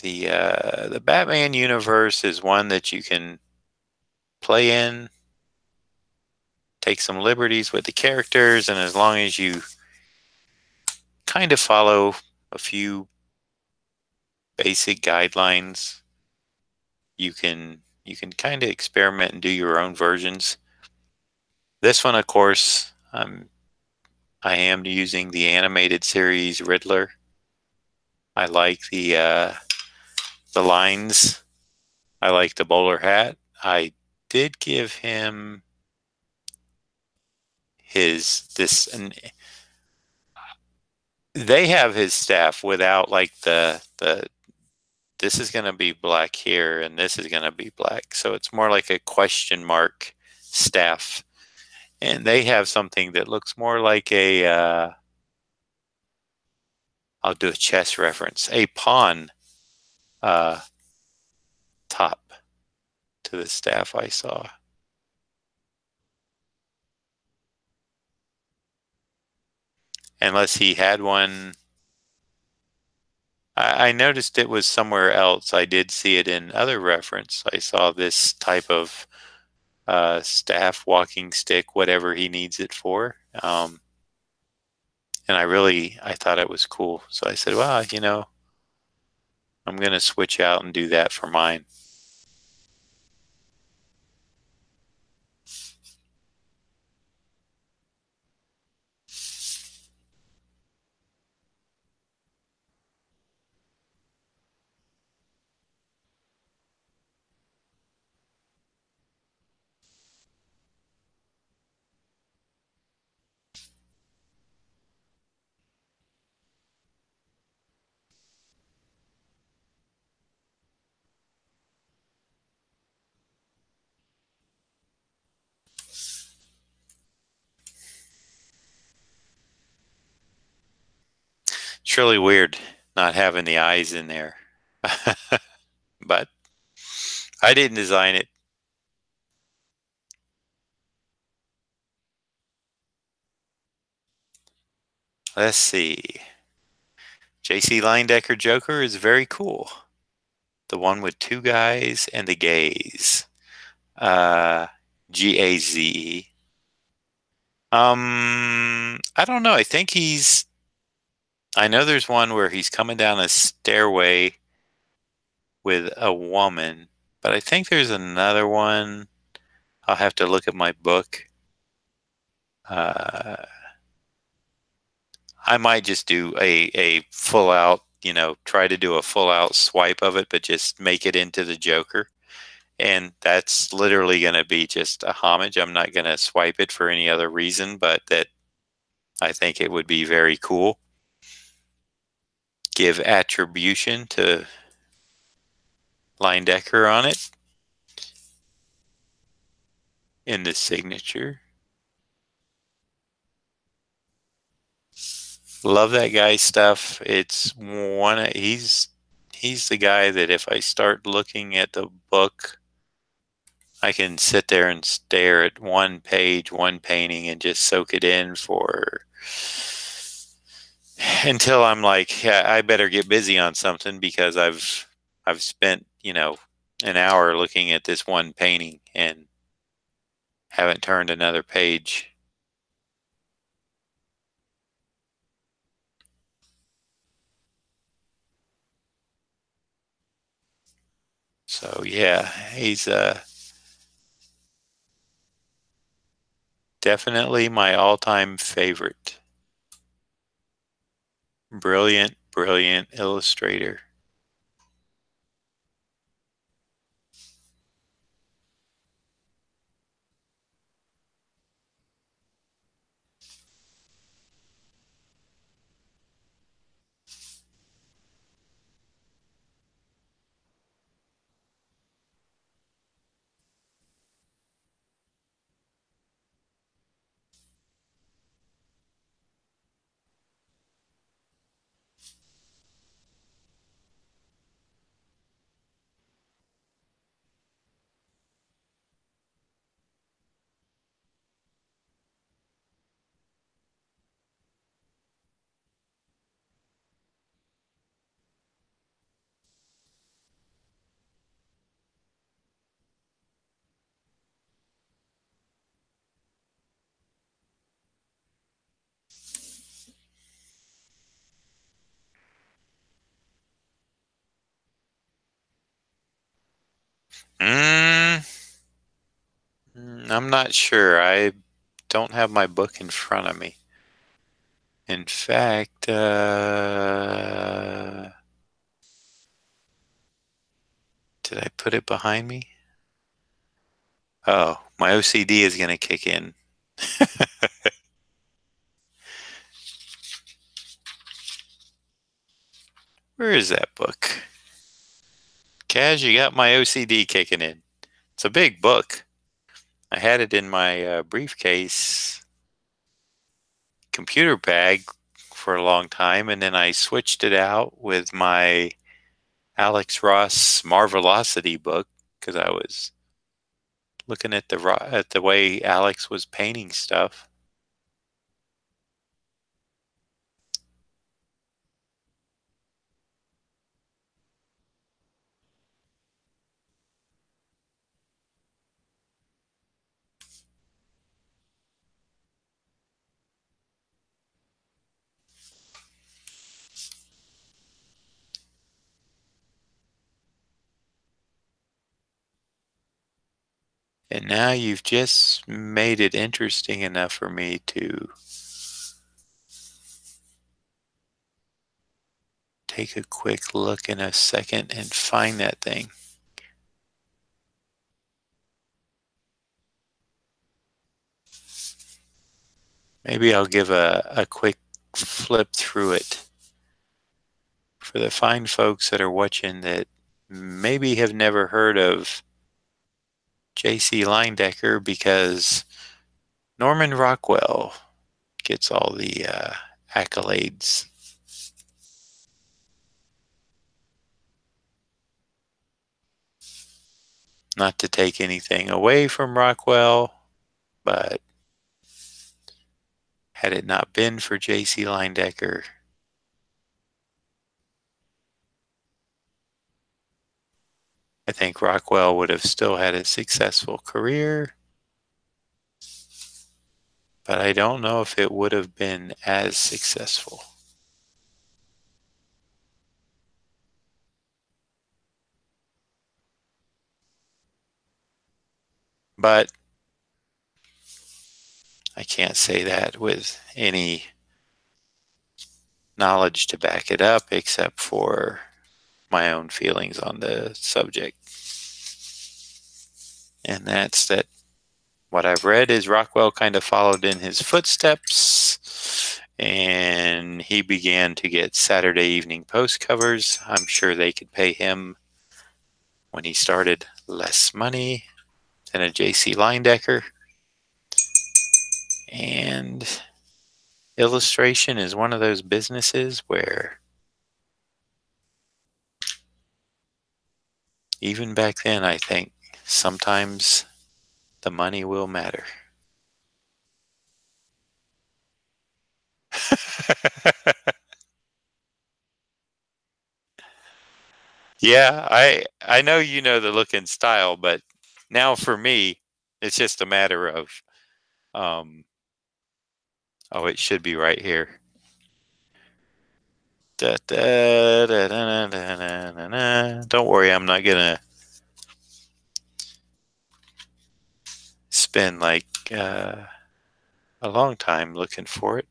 the Batman universe is one that you can play in, take some liberties with the characters, and as long as you kind of follow a few basic guidelines, you can kind of experiment and do your own versions. This one, of course, I am using the animated series Riddler. I like the lines. I like the bowler hat. I did give him and they have his staff without like the this is going to be black here and this is going to be black. So it's more like a question mark staff. And they have something that looks more like I'll do a chess reference, a pawn uh, top to the staff I saw. Unless he had one. I noticed it was somewhere else. I did see it in other reference. I saw this type of staff, walking stick, whatever he needs it for. And I thought it was cool. So I said, well, I'm going to switch out and do that for mine. It's really weird not having the eyes in there. But I didn't design it. Let's see. JC Linedecker Joker is very cool. The one with two guys and the gaze. Gaze. I don't know. I know there's one where he's coming down a stairway with a woman, but I think there's another one. I'll have to look at my book. I might just do a full out, try to do a full out swipe of it, but just make it into the Joker. And that's literally going to be just a homage. I'm not going to swipe it for any other reason, but that I think it would be very cool. Give attribution to Linedecker on it in the signature. Love that guy's stuff. It's he's the guy that if I start looking at the book, I can sit there and stare at one page, one painting, and just soak it in for until I'm like, yeah, I better get busy on something because I've spent, an hour looking at this one painting and haven't turned another page. So yeah, he's definitely my all-time favorite. Brilliant, brilliant illustrator. Mm, I'm not sure. I don't have my book in front of me. In fact, did I put it behind me? Oh, my OCD is going to kick in. Where is that book? Kaz, you got my OCD kicking in. It's a big book. I had it in my briefcase computer bag for a long time, and then I switched it out with my Alex Ross Marvelocity book because I was looking at the way Alex was painting stuff. And now you've just made it interesting enough for me to take a quick look in a second and find that thing. Maybe I'll give a quick flip through it for the fine folks that are watching that maybe have never heard of J.C. Leyendecker, because Norman Rockwell gets all the accolades. Not to take anything away from Rockwell, but had it not been for J.C. Leyendecker, I think Rockwell would have still had a successful career, but I don't know if it would have been as successful. But I can't say that with any knowledge to back it up, except for my own feelings on the subject. And that's that what I've read is Rockwell kind of followed in his footsteps, and he began to get Saturday Evening Post covers. I'm sure they could pay him, when he started, less money than a J.C. Leyendecker. And illustration is one of those businesses where even back then, I think sometimes the money will matter. Yeah, I know you know the look and style, but now for me, it's just a matter of oh, it should be right here. Da, da, da, da, da, da, da, da. Don't worry, I'm not gonna spend like a long time looking for it.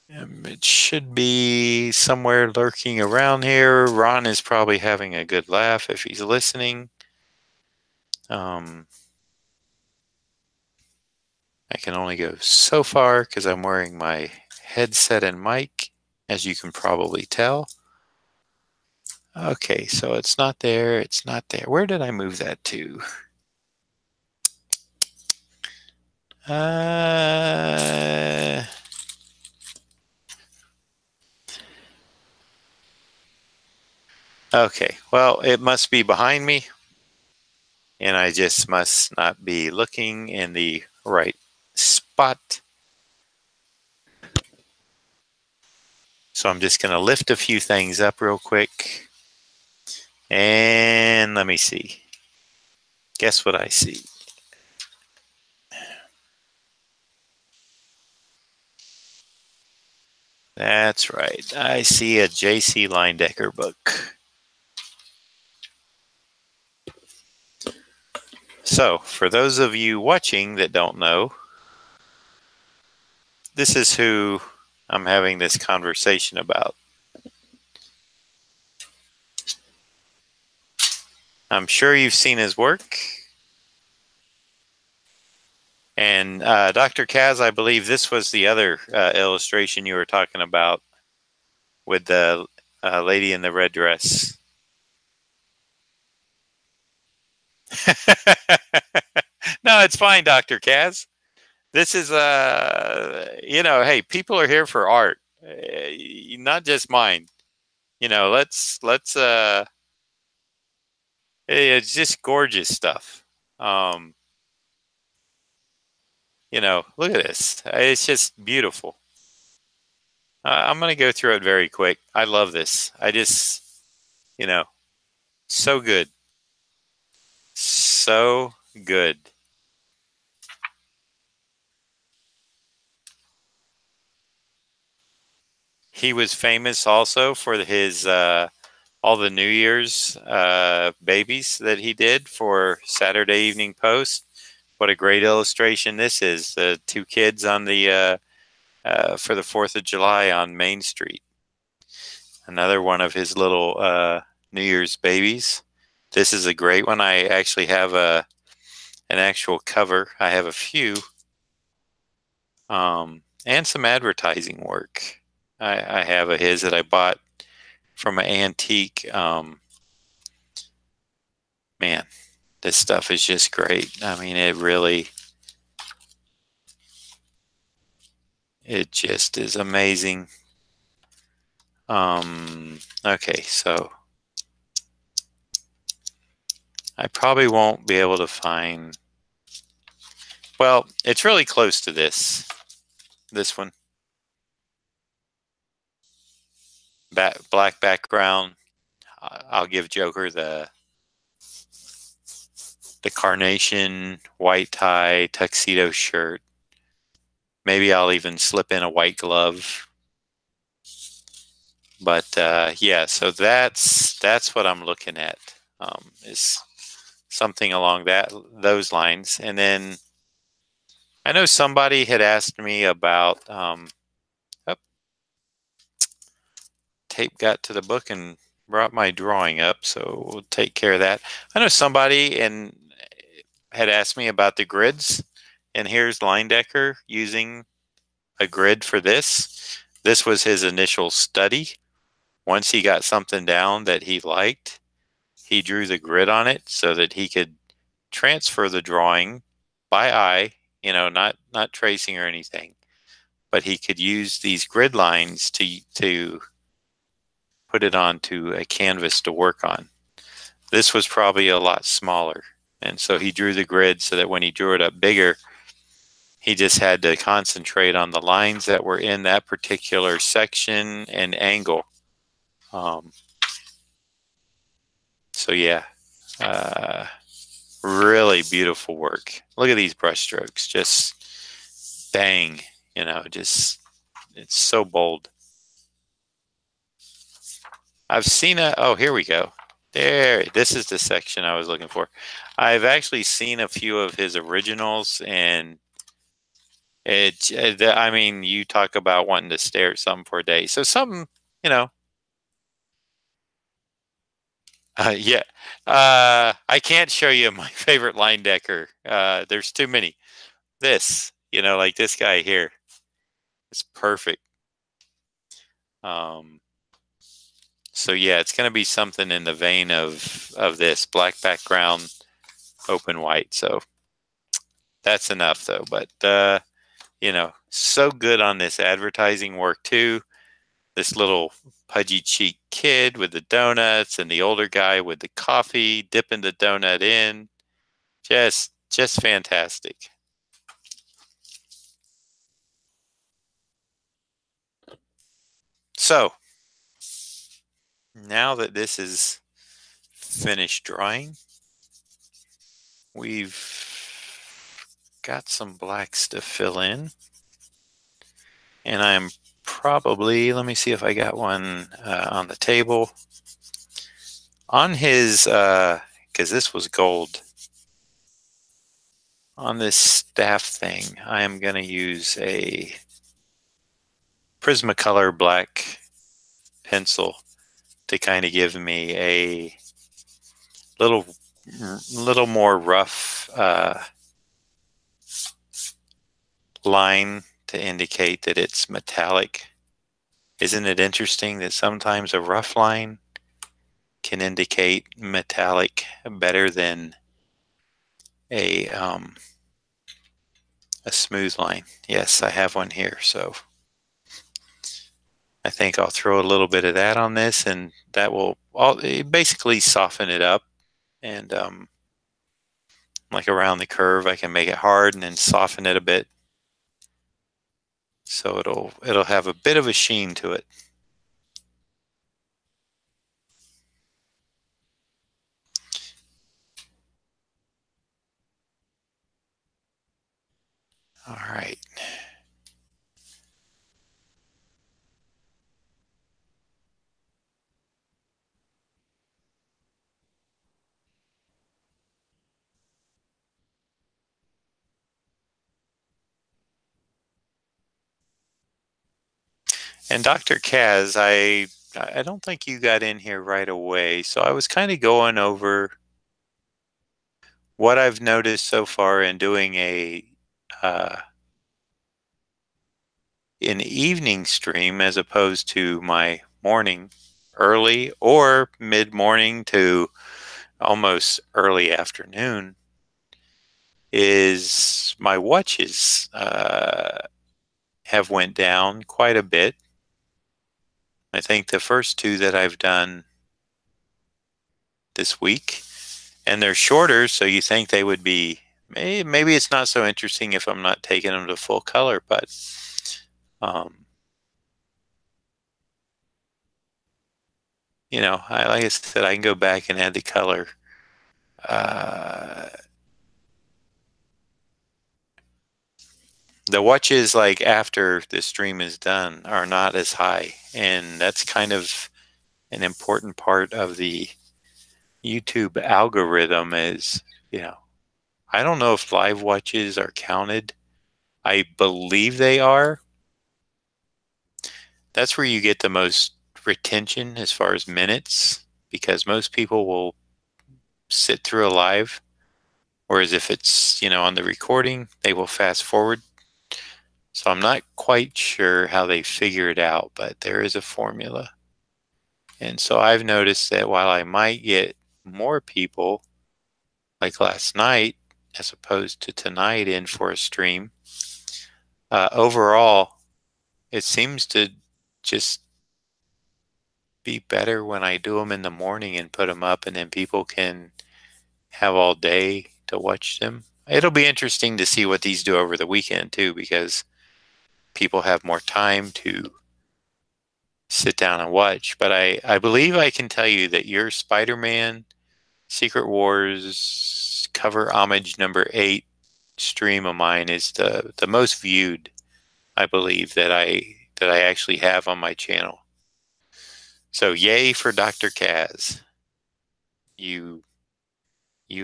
It should be somewhere lurking around here. Ron is probably having a good laugh if he's listening. I can only go so far because I'm wearing my headset and mic, as you can probably tell. Okay, so it's not there. It's not there. Where did I move that to? Okay, well, it must be behind me, and I just must not be looking in the right spot. So I'm just going to lift a few things up real quick. And let me see. Guess what I see? That's right. I see a J.C. Leyendecker book. So, for those of you watching that don't know, this is who I'm having this conversation about. I'm sure you've seen his work. And Dr. Kaz, I believe this was the other illustration you were talking about. with the lady in the red dress. No, it's fine, Dr. Kaz. This is, hey, people are here for art, not just mine. It's just gorgeous stuff. Look at this. It's just beautiful. I'm going to go through it very quick. I love this. You know, so good. So good. He was famous also for his all the New Year's babies that he did for Saturday Evening Post. What a great illustration this is. The two kids on the for the 4th of July on Main Street. Another one of his little New Year's babies. This is a great one. I actually have an actual cover. I have a few. And some advertising work. I have a his that I bought from an antique. Man, this stuff is just great. I mean, it just is amazing. Okay, so I probably won't be able to find, well, it's really close to this one. Black background. I'll give Joker the carnation, white tie, tuxedo shirt. Maybe I'll even slip in a white glove. But yeah, so that's what I'm looking at, is something along those lines. And then I know somebody had asked me about tape got to the book and brought my drawing up, so we'll take care of that. I know somebody had asked me about the grids, and here's Leyendecker using a grid for this. This was his initial study. Once he got something down that he liked, he drew the grid on it so that he could transfer the drawing by eye, not tracing or anything, but he could use these grid lines to put it onto a canvas to work on. This was probably a lot smaller, and so he drew the grid so that when he drew it up bigger, he just had to concentrate on the lines that were in that particular section and angle. So yeah, really beautiful work. Look at these brush strokes, just bang, it's so bold. I've seen oh, here we go. This is the section I was looking for. I've actually seen a few of his originals, and I mean, you talk about wanting to stare at something for a day. So something, yeah. I can't show you my favorite Leyendecker. There's too many. This, like this guy here, is perfect. So yeah, it's going to be something in the vein of this black background, open white. So that's enough though. But so good on this advertising work too. This little pudgy cheek kid with the donuts, and the older guy with the coffee, dipping the donut in. Just fantastic. So now that this is finished drying, we've got some blacks to fill in, and I'm probably, let me see if I got one on the table. On his, because this was gold, on this staff thing, I am going to use a Prismacolor black pencil to kind of give me a little more rough line to indicate that it's metallic. Isn't it interesting that sometimes a rough line can indicate metallic better than a smooth line? Yes, I have one here, so I think I'll throw a little bit of that on this, and that will basically soften it up. And like around the curve, I can make it hard and then soften it a bit, so it'll have a bit of a sheen to it. All right. And Dr. Kaz, I don't think you got in here right away, so I was kind of going over what I've noticed so far in doing uh, an evening stream as opposed to my morning, early or mid morning to almost early afternoon, is my watches have went down quite a bit. I think the first two that I've done this week, and they're shorter, so you think they would be, maybe it's not so interesting if I'm not taking them to full color, but you know, like I said, I can go back and add the color. The watches, like after the stream is done, are not as high, and that's kind of an important part of the YouTube algorithm. Is, you know, I don't know if live watches are counted. I believe they are. That's where you get the most retention as far as minutes, because most people will sit through a live, whereas if it's, you know, on the recording, they will fast forward. So I'm not quite sure how they figure it out, but there is a formula. And so I've noticed that while I might get more people like last night as opposed to tonight in for a stream, overall, it seems to just be better when I do them in the morning and put them up, and then people can have all day to watch them. It'll be interesting to see what these do over the weekend too, because people have more time to sit down and watch. But I believe I can tell you that your Spider-Man Secret Wars cover homage number 8 stream of mine is the most viewed, I believe, that I actually have on my channel. So yay for Dr. Kaz. You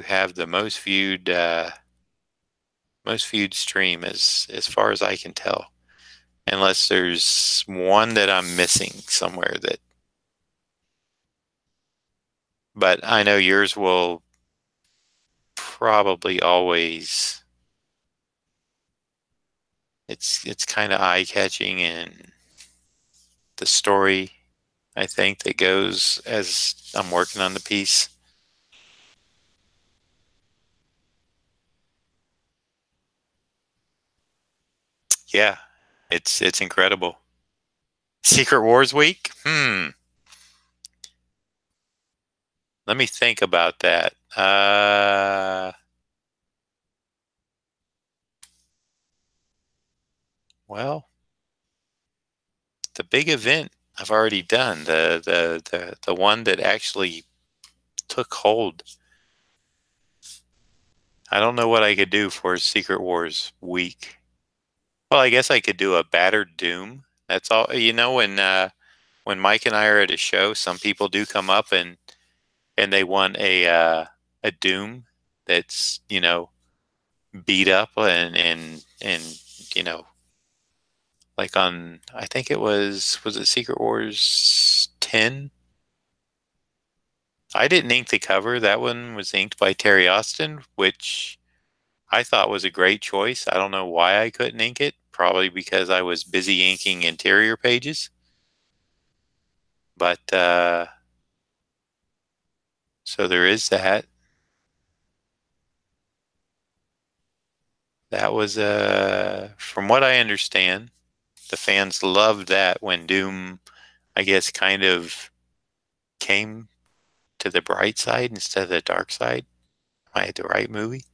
have the most viewed stream as far as I can tell. Unless there's one that I'm missing somewhere, that, but I know yours will probably always, it's kind of eye-catching, and the story, I think, that goes as I'm working on the piece. Yeah, it's incredible. Secret Wars week? Let me think about that. Well, the big event I've already done. The one that actually took hold. I don't know what I could do for Secret Wars week. Well, I guess I could do a battered Doom. That's all. You know, when Mike and I are at a show, some people do come up and they want a Doom that's, you know, beat up and you know, like on, I think it was it Secret Wars 10? I didn't ink the cover. That one was inked by Terry Austin, which I thought was a great choice. I don't know why I couldn't ink it. Probably because I was busy inking interior pages. But so there is that. That was from what I understand, the fans loved that when Doom, I guess, kind of came to the bright side instead of the dark side. Am I at the right movie?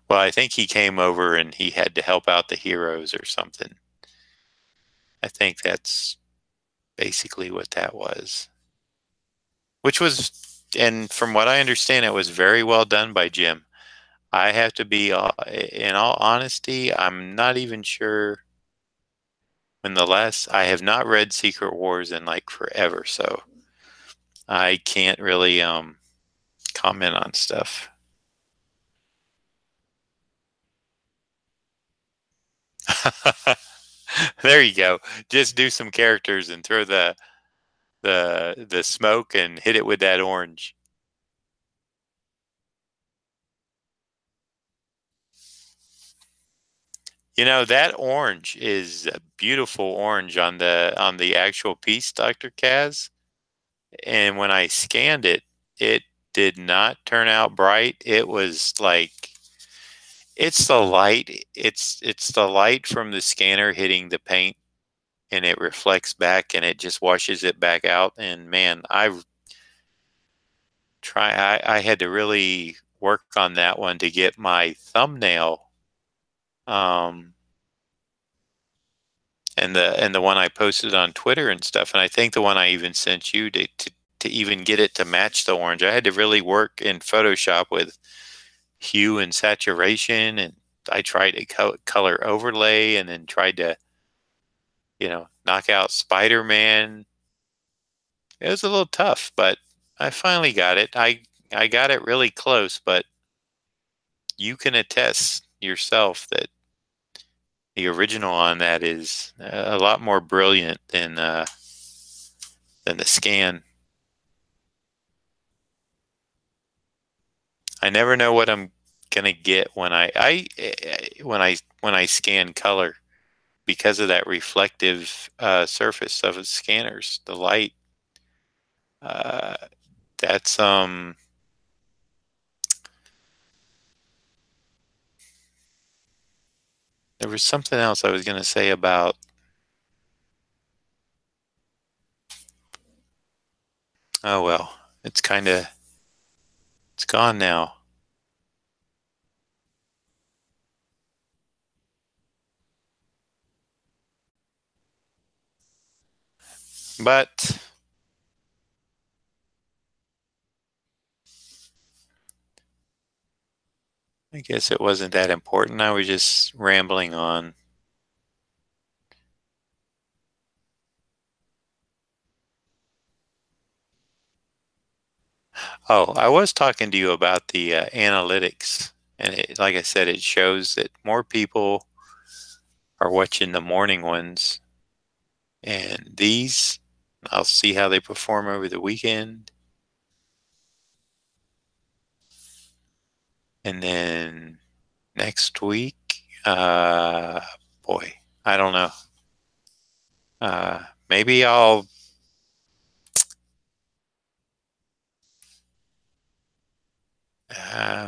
Well, I think he came over and he had to help out the heroes or something. I think that's basically what that was. Which was, and from what I understand, it was very well done by Jim. I have to be, in all honesty, I'm not even sure when the last, I have not read Secret Wars in like forever, so I can't really comment on stuff. There you go. Just do some characters and throw the smoke and hit it with that orange. You know, that orange is a beautiful orange on the actual piece, Dr. Kaz. And when I scanned it, it did not turn out bright. It was like it's the light. It's the light from the scanner hitting the paint and it reflects back and it just washes it back out. And man, I had to really work on that one to get my thumbnail um and the one I posted on Twitter and stuff, and I think the one I even sent you to even get it to match the orange. I had to really work in Photoshop with hue and saturation, and I tried a color overlay, and then tried to knock out Spider-Man. It was a little tough, but I finally got it. I got it really close, but you can attest yourself that the original on that is a lot more brilliant than the scan. I never know what I'm gonna get when when I scan color because of that reflective surface of the scanners, the light. Uh, that's There was something else I was gonna say about. Oh well, it's gone now. But I guess it wasn't that important. I was just rambling on. Oh, I was talking to you about the analytics, and like I said, it shows that more people are watching the morning ones, and these, I'll see how they perform over the weekend, and then next week, boy, I don't know. Uh, maybe I'll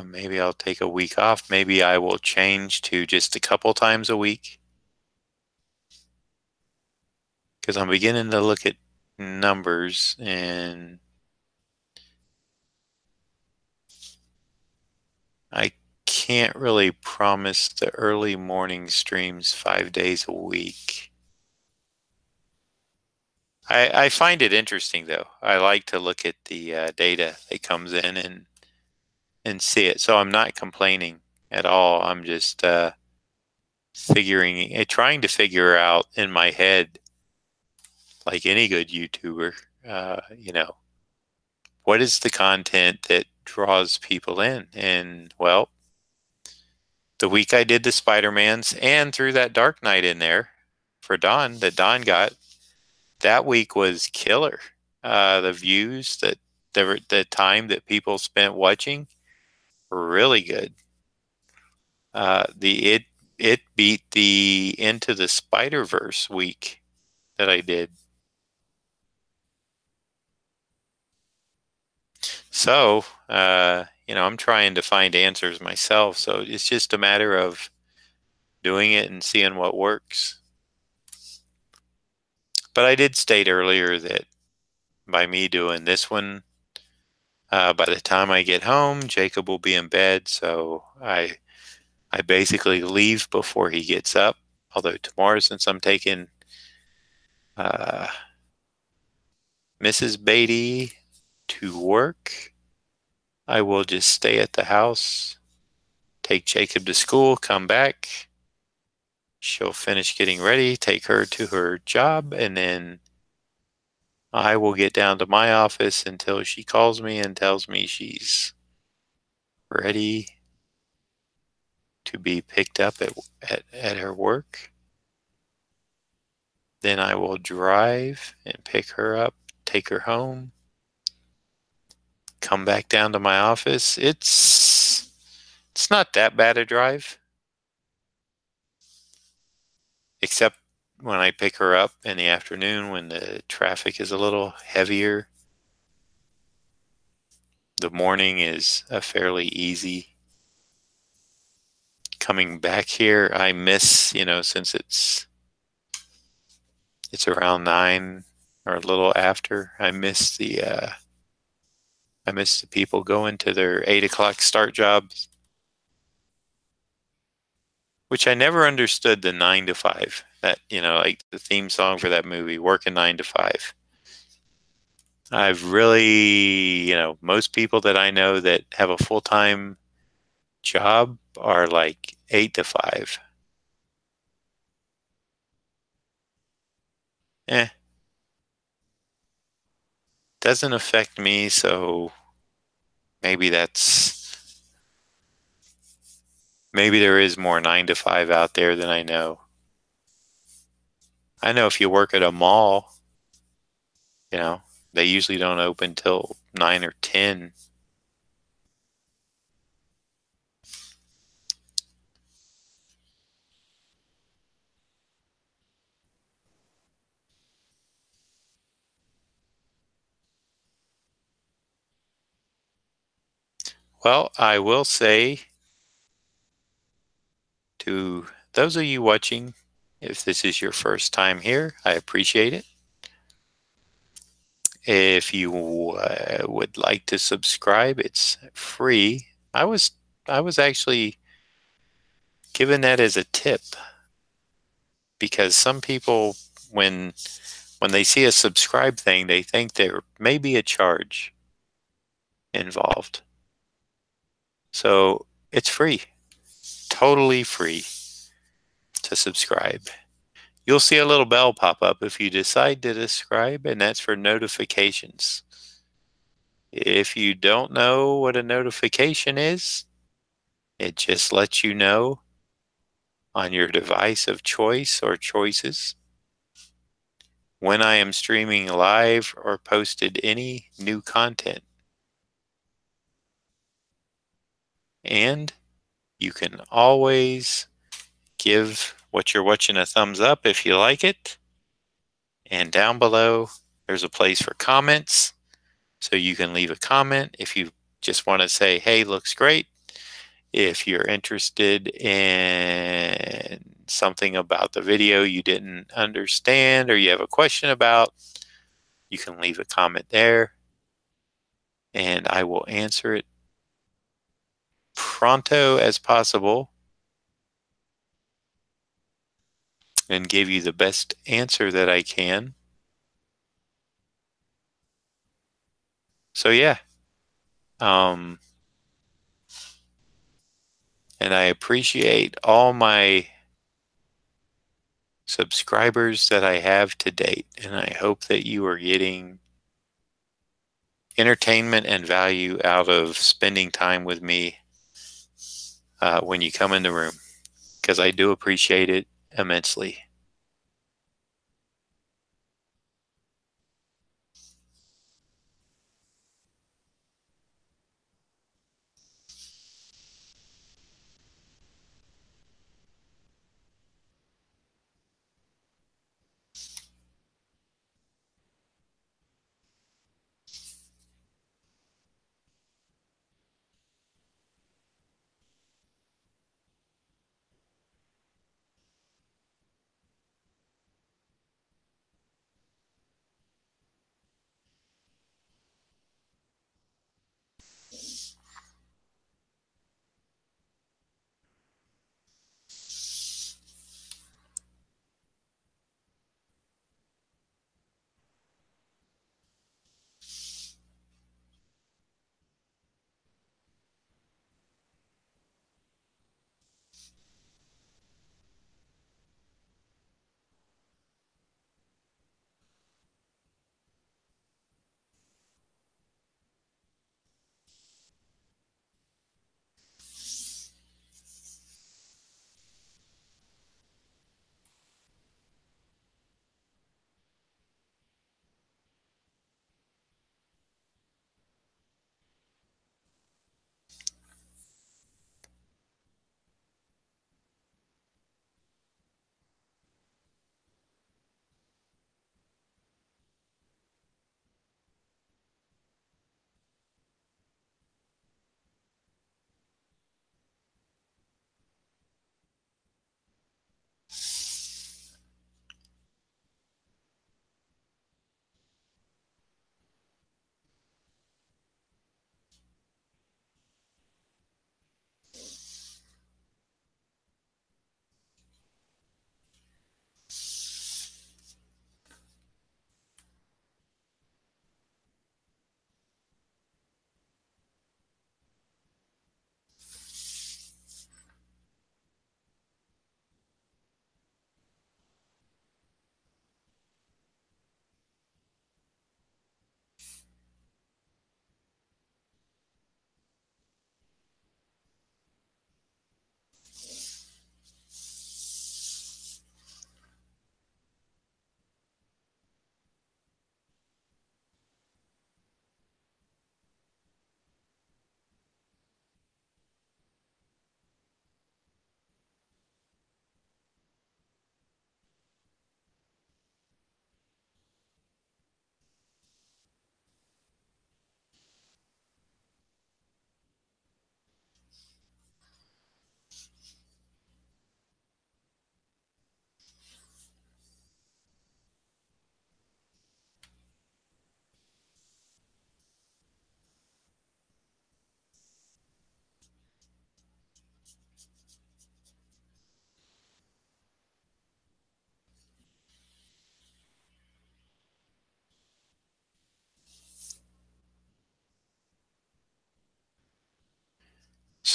maybe I'll take a week off. Maybe I will change to just a couple times a week because I'm beginning to look at numbers and I can't really promise the early morning streams 5 days a week. I find it interesting though. I like to look at the data that comes in and see it. So I'm not complaining at all. I'm just trying to figure out in my head, like any good YouTuber, what is the content that draws people in? And well, the week I did the Spider-Mans and threw that Dark Knight in there for Don that Don got, that week was killer. The views that the time that people spent watching were really good. The it beat the Into the Spider-Verse week that I did. So, I'm trying to find answers myself. So it's just a matter of doing it and seeing what works. But I did state earlier that by me doing this one, by the time I get home, Jacob will be in bed. So I basically leave before he gets up. Although tomorrow, since I'm taking uh, Mrs. Beatty to work, I will just stay at the house, take Jacob to school, come back. She'll finish getting ready, take her to her job, and then I will get down to my office until she calls me and tells me she's ready to be picked up at her work. Then I will drive and pick her up, take her home, come back down to my office. It's not that bad a drive, except when I pick her up in the afternoon when the traffic is a little heavier. The morning is a fairly easy. Coming back here, I miss, since it's around 9 or a little after. I miss the people going to their 8 o'clock start jobs, which I never understood the 9 to 5. That, like the theme song for that movie, working 9 to 5. I've really, most people that I know that have a full-time job are like 8 to 5. Eh, doesn't affect me, so maybe maybe there is more 9 to 5 out there than I know. I know if you work at a mall, you know, they usually don't open till 9 or 10. Well, I will say to those of you watching, if this is your first time here, I appreciate it. If you would like to subscribe, it's free. I was actually given that as a tip because some people, when they see a subscribe thing, they think there may be a charge involved. So it's free, totally free to subscribe. You'll see a little bell pop up if you decide to subscribe, and that's for notifications. If you don't know what a notification is, it just lets you know on your device of choice or choices when I am streaming live or posted any new content. And you can always give what you're watching a thumbs up if you like it. And down below, there's a place for comments. So you can leave a comment if you just want to say, hey, looks great. If you're interested in something about the video you didn't understand or you have a question about, you can leave a comment there and I will answer it pronto as possible and give you the best answer that I can. So yeah, and I appreciate all my subscribers that I have to date, and I hope that you are getting entertainment and value out of spending time with me when you come in the room, because I do appreciate it immensely.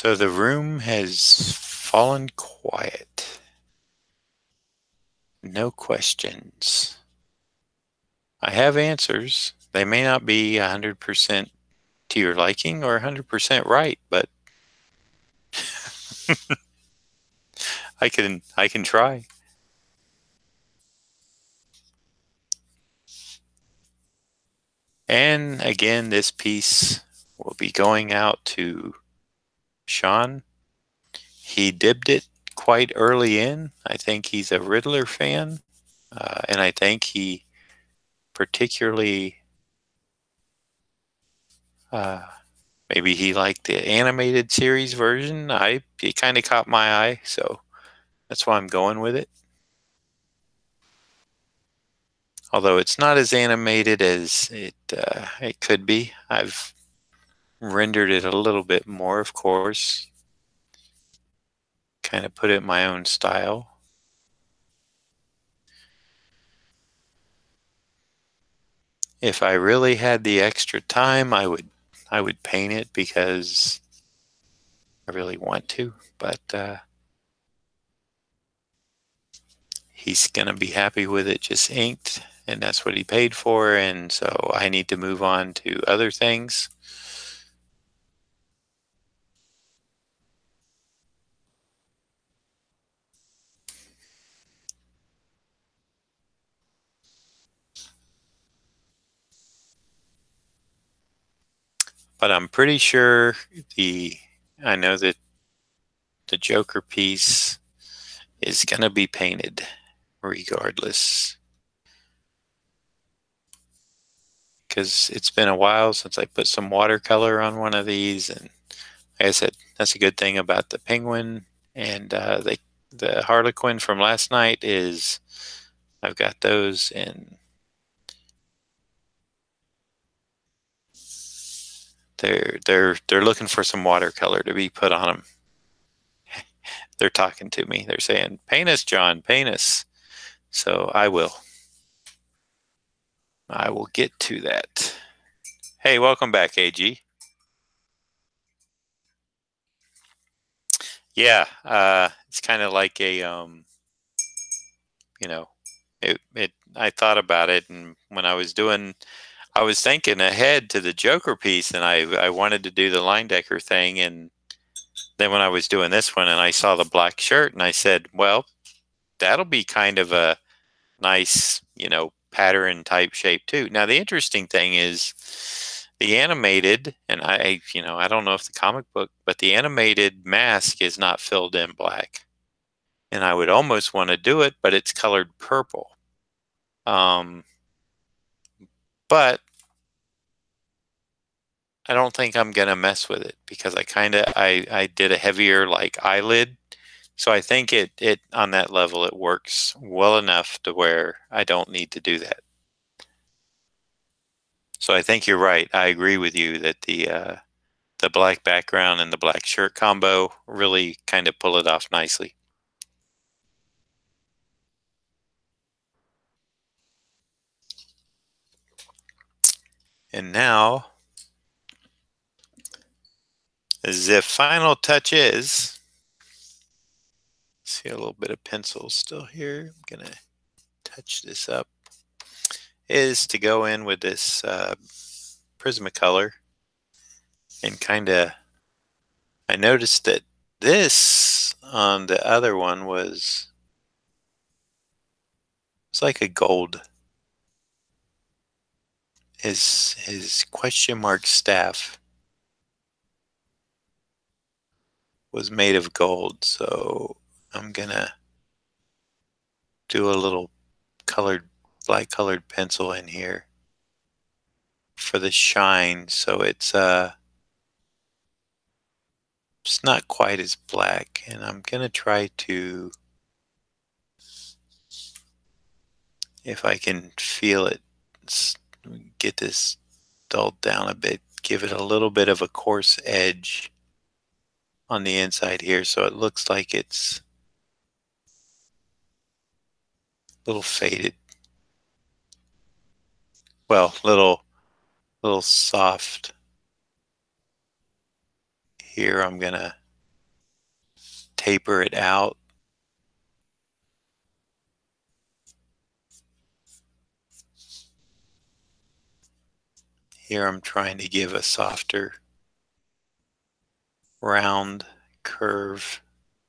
So the room has fallen quiet. No questions. I have answers. They may not be 100% to your liking or 100% right, but I can try. And again, this piece will be going out to Sean. He dibbed it quite early in. I think he's a Riddler fan, and I think he particularly uh, maybe he liked the animated series version. It kind of caught my eye, so that's why I'm going with it. Although it's not as animated as it could be. I've rendered it a little bit more, of course. Kind of put it in my own style. If I really had the extra time, I would paint it because I really want to, but he's gonna be happy with it just inked, and that's what he paid for, and so I need to move on to other things. But I'm pretty sure I know that the Joker piece is gonna be painted regardless. Because it's been a while since I put some watercolor on one of these, and like I said, that's a good thing about the penguin and the harlequin from last night is I've got those, and they're looking for some watercolor to be put on them. They're talking to me. They're saying, "Paint us, John, paint us." So I will. I will get to that. Hey, welcome back, AG. Yeah, it's kind of like a you know, it. I thought about it, and when I was doing, I was thinking ahead to the Joker piece, and I wanted to do the line decker thing, and then when I was doing this one, and I saw the black shirt, and I said, well, that'll be kind of a nice, pattern type shape too. Now the interesting thing is the animated, and I don't know if the comic book, but the animated mask is not filled in black. And I would almost want to do it, but it's colored purple. But I don't think I'm gonna mess with it because I did a heavier like eyelid. So I think it on that level it works well enough to where I don't need to do that. So I think you're right. I agree with you that the black background and the black shirt combo really kind of pull it off nicely. And now the final touch is, see a little bit of pencil still here. I'm gonna touch this up. Is to go in with this Prismacolor and kind of. I noticed that this on the other one was it's like a gold. His question mark staff was made of gold, so I'm gonna do a little black colored pencil in here for the shine, so it's not quite as black, and I'm gonna try to, if I can feel it, get this dulled down a bit, give it a little bit of a coarse edge on the inside here, so it looks like it's a little faded. Well, little soft. Here I'm gonna taper it out. Here I'm trying to give a softer round curve.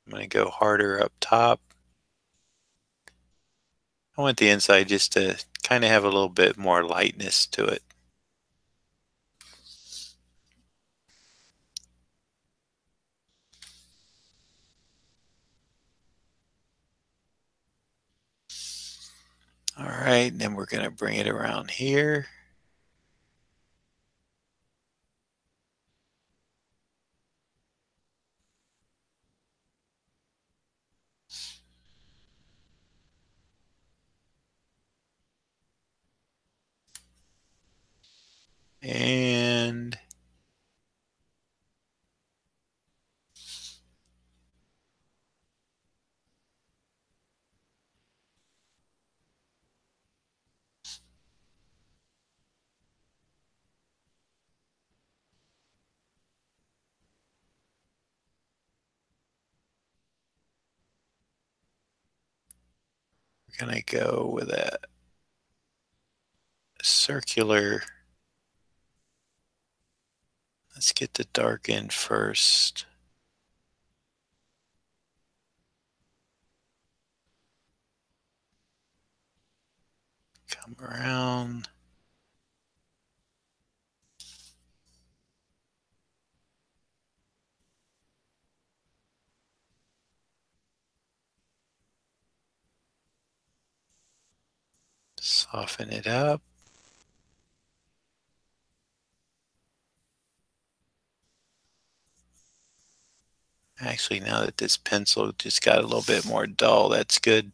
I'm going to go harder up top. I want the inside just to kind of have a little bit more lightness to it. All right, then we're going to bring it around here. And we're going to go with a circular. Let's get the dark end first. Come around. Soften it up. Actually, now that this pencil just got a little bit more dull, that's good.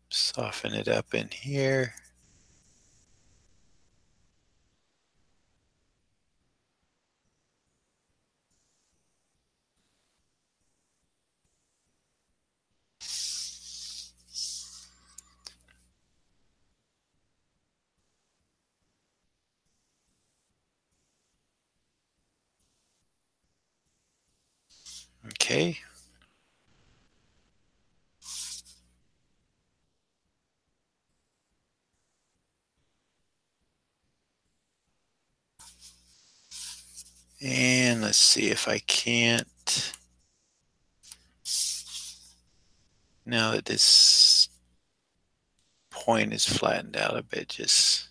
Soften it up in here. Okay. And let's see if I can't, now that this point is flattened out a bit, just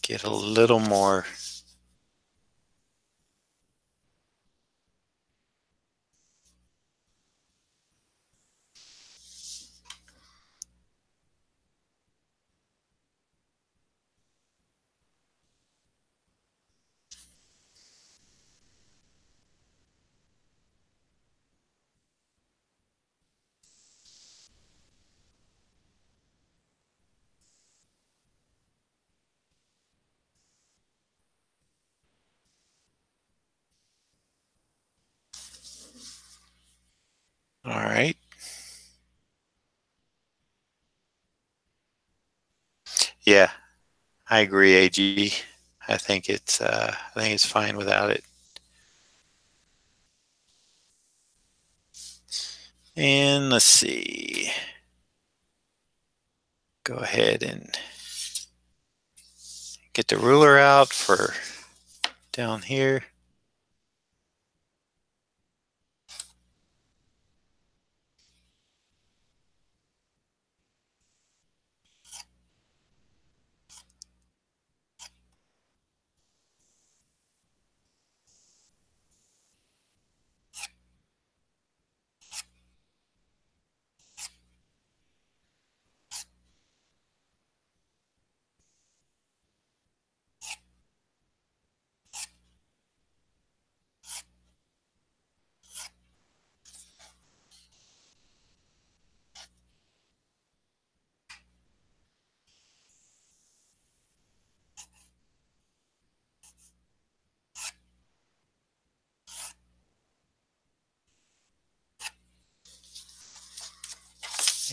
get a little more. All right. Yeah, I agree, AG. I think it's fine without it. And let's see. Go ahead and get the ruler out for down here.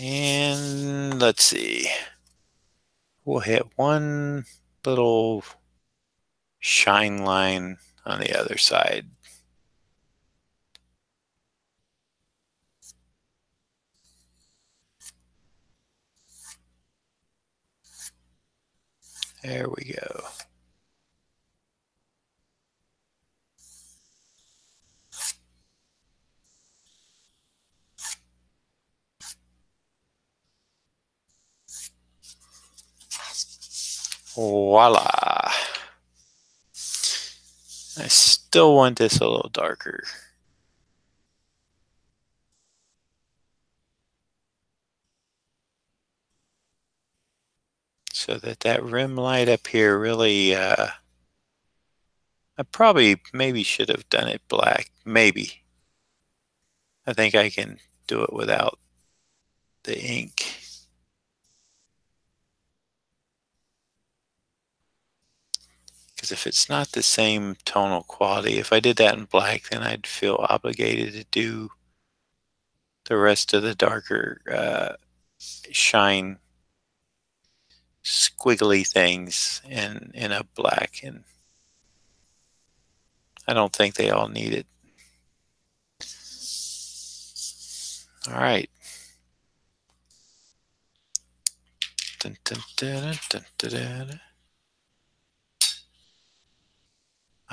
And let's see. We'll hit one little shine line on the other side. There we go. Voila. I still want this a little darker. So that rim light up here really, I probably maybe should have done it black. Maybe. I think I can do it without the ink. Because if it's not the same tonal quality, if I did that in black, then I'd feel obligated to do the rest of the darker shine squiggly things in a black, and I don't think they all need it. All right. Dun, dun, dun, dun, dun, dun.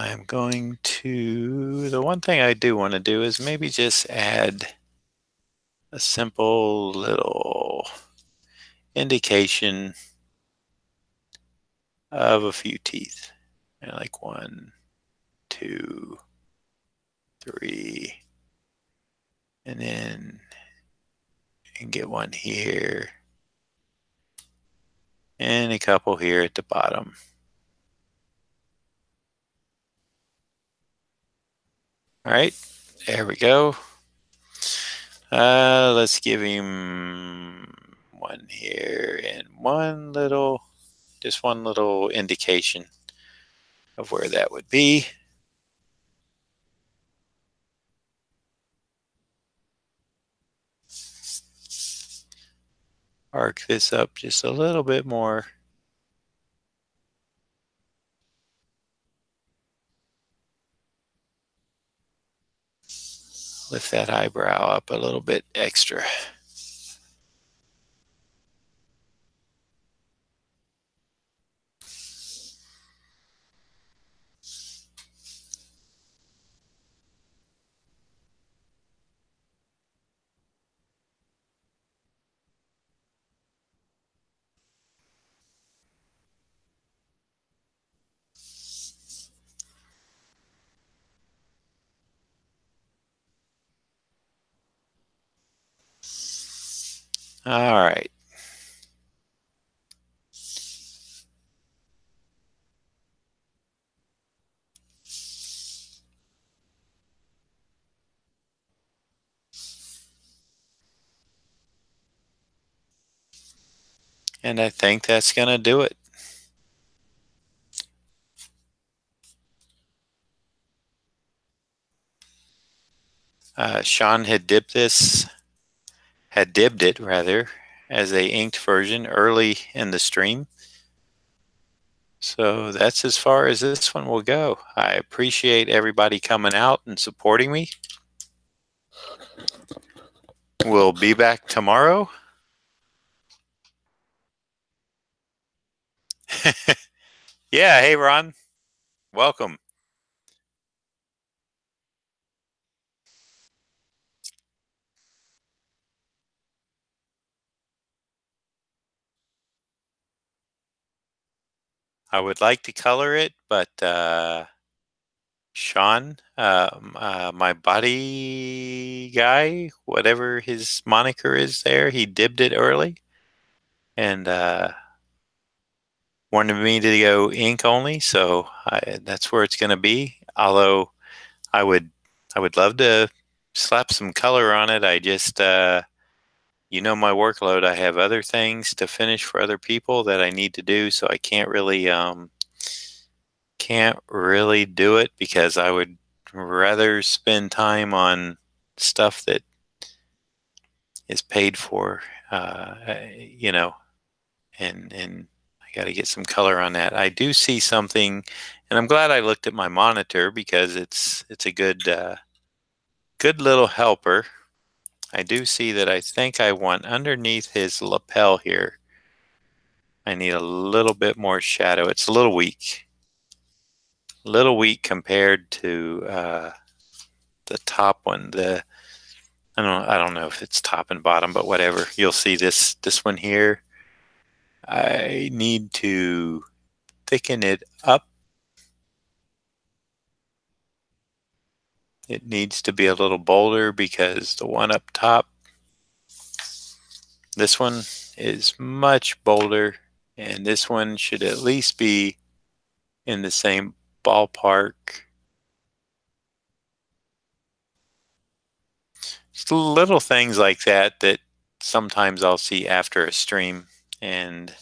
I am going to, the one thing I do want to do is maybe just add a simple little indication of a few teeth. And like 1, 2, 3, and then get one here, and a couple here at the bottom. All right, there we go. Let's give him one here and just one little indication of where that would be. Arc this up just a little bit more. Lift that eyebrow up a little bit extra. All right. And I think that's going to do it. Sean had dipped it rather, as a inked version early in the stream. So that's as far as this one will go. I appreciate everybody coming out and supporting me. We'll be back tomorrow. Yeah, hey Ron, welcome. I would like to color it, but Sean, my body guy, whatever his moniker is there, he dibbed it early and wanted me to go ink only, so that's where it's going to be. Although I would love to slap some color on it. I just you know my workload. I have other things to finish for other people that I need to do, so I can't really do it, because I would rather spend time on stuff that is paid for, you know, and I got to get some color on that. I do see something And I'm glad I looked at my monitor because it's a good good little helper. I do see that I think I want underneath his lapel here. I need a little bit more shadow. It's a little weak. A little weak compared to the top one. I don't know if it's top and bottom, but whatever. You'll see this one here. I need to thicken it up. It needs to be a little bolder because the one up top, this one is much bolder, and this one should at least be in the same ballpark. Just little things like that that sometimes I'll see after a stream, and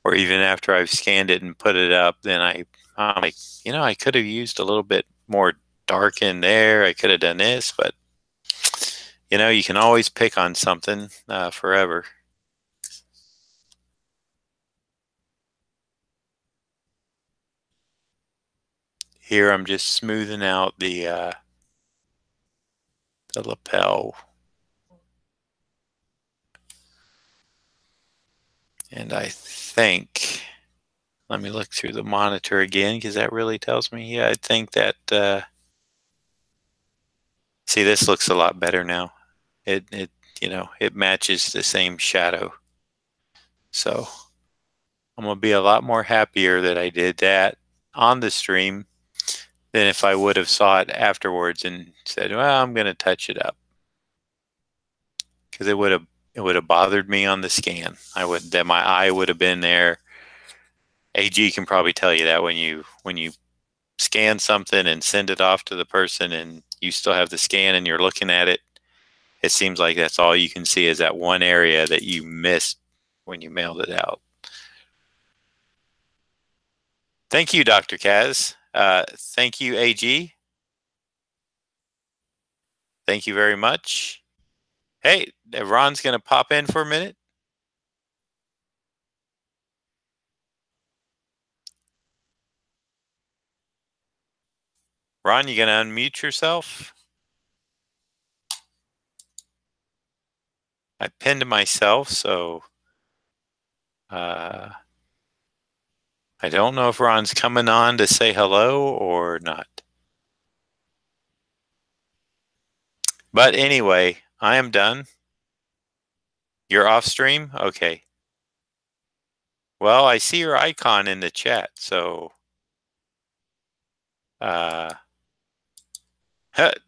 or even after I've scanned it and put it up, then I'm like, I could have used a little bit more dark in there. I could have done this, but you can always pick on something forever. Here I'm just smoothing out the lapel. And I think, let me look through the monitor again because that really tells me, yeah, I think that, see, this looks a lot better now. It matches the same shadow. So I'm going to be a lot more happier that I did that on the stream than if I would have saw it afterwards and said, well, I'm going to touch it up. Because it would have bothered me on the scan. That my eye would have been there. AG can probably tell you that when you scan something and send it off to the person and you still have the scan and you're looking at it, it seems like that's all you can see is that one area that you missed when you mailed it out. Thank you, Dr. Kaz. Thank you, AG. Thank you very much. Hey, Ron's going to pop in for a minute. Ron, you going to unmute yourself? I pinned myself, so I don't know if Ron's coming on to say hello or not. But anyway, I am done. You're off stream? Okay. Well, I see your icon in the chat, so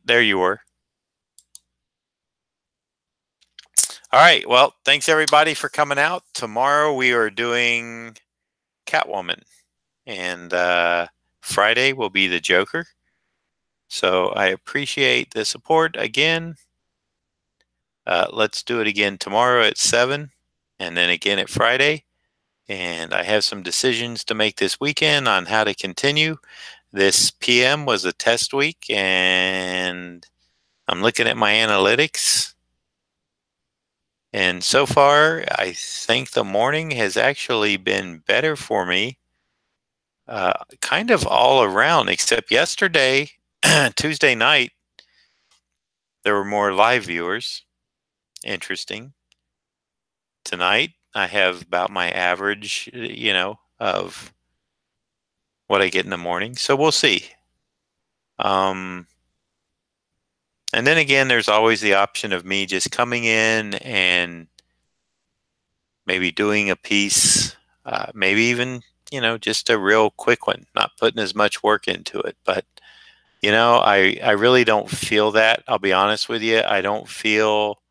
there you were. All right. Well, thanks everybody for coming out. Tomorrow we are doing Catwoman, and Friday will be the Joker. So I appreciate the support again. Let's do it again tomorrow at 7, and then again at Friday. And I have some decisions to make this weekend on how to continue. This PM was a test week, and I'm looking at my analytics. And so far, I think the morning has actually been better for me, kind of all around, except yesterday, Tuesday night, there were more live viewers. Interesting. Tonight, I have about my average, of what I get in the morning. So we'll see. And then again, there's always the option of me just coming in and maybe doing a piece, maybe even, just a real quick one, not putting as much work into it. But, I really don't feel that. I'll be honest with you. I don't feel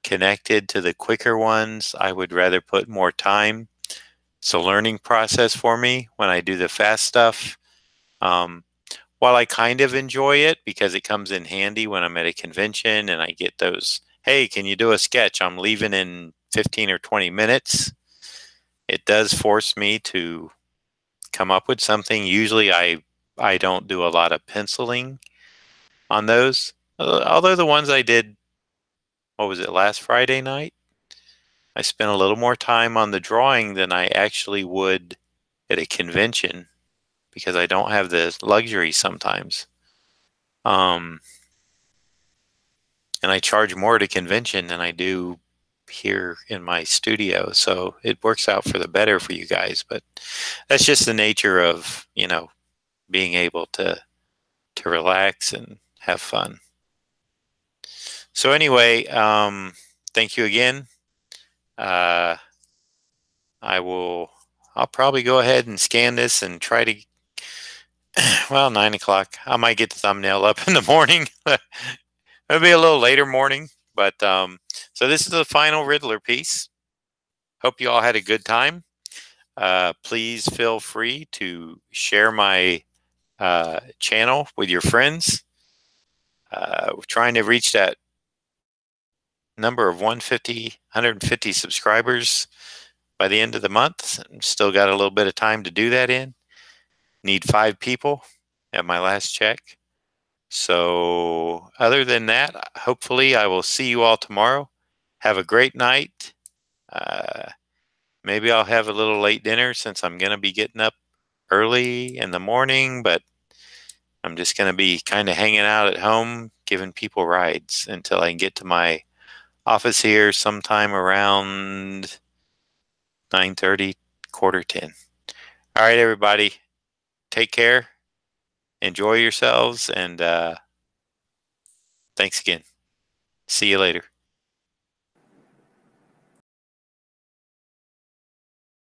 connected to the quicker ones. I would rather put more time. It's a learning process for me when I do the fast stuff. While I kind of enjoy it because it comes in handy when I'm at a convention and I get those, hey, can you do a sketch? I'm leaving in 15 or 20 minutes. It does force me to come up with something. Usually I don't do a lot of penciling on those. Although the ones I did, what was it, last Friday night? I spent a little more time on the drawing than I actually would at a convention. because I don't have the luxury sometimes. And I charge more at a convention than I do here in my studio. So it works out for the better for you guys. But that's just the nature of, being able to relax and have fun. So anyway, thank you again. I'll probably go ahead and scan this and try to, well, 9 o'clock. I might get the thumbnail up in the morning. It'll be a little later morning, but so this is the final Riddler piece. Hope you all had a good time. Please feel free to share my channel with your friends. We're trying to reach that number of 150 subscribers by the end of the month. Still got a little bit of time to do that in. Need 5 people at my last check. So other than that, hopefully I will see you all tomorrow. Have a great night. Maybe I'll have a little late dinner since I'm going to be getting up early in the morning, but I'm just going to be kind of hanging out at home, giving people rides until I can get to my office here sometime around 9:30, 9:45. All right, everybody. Take care. Enjoy yourselves, and thanks again. See you later.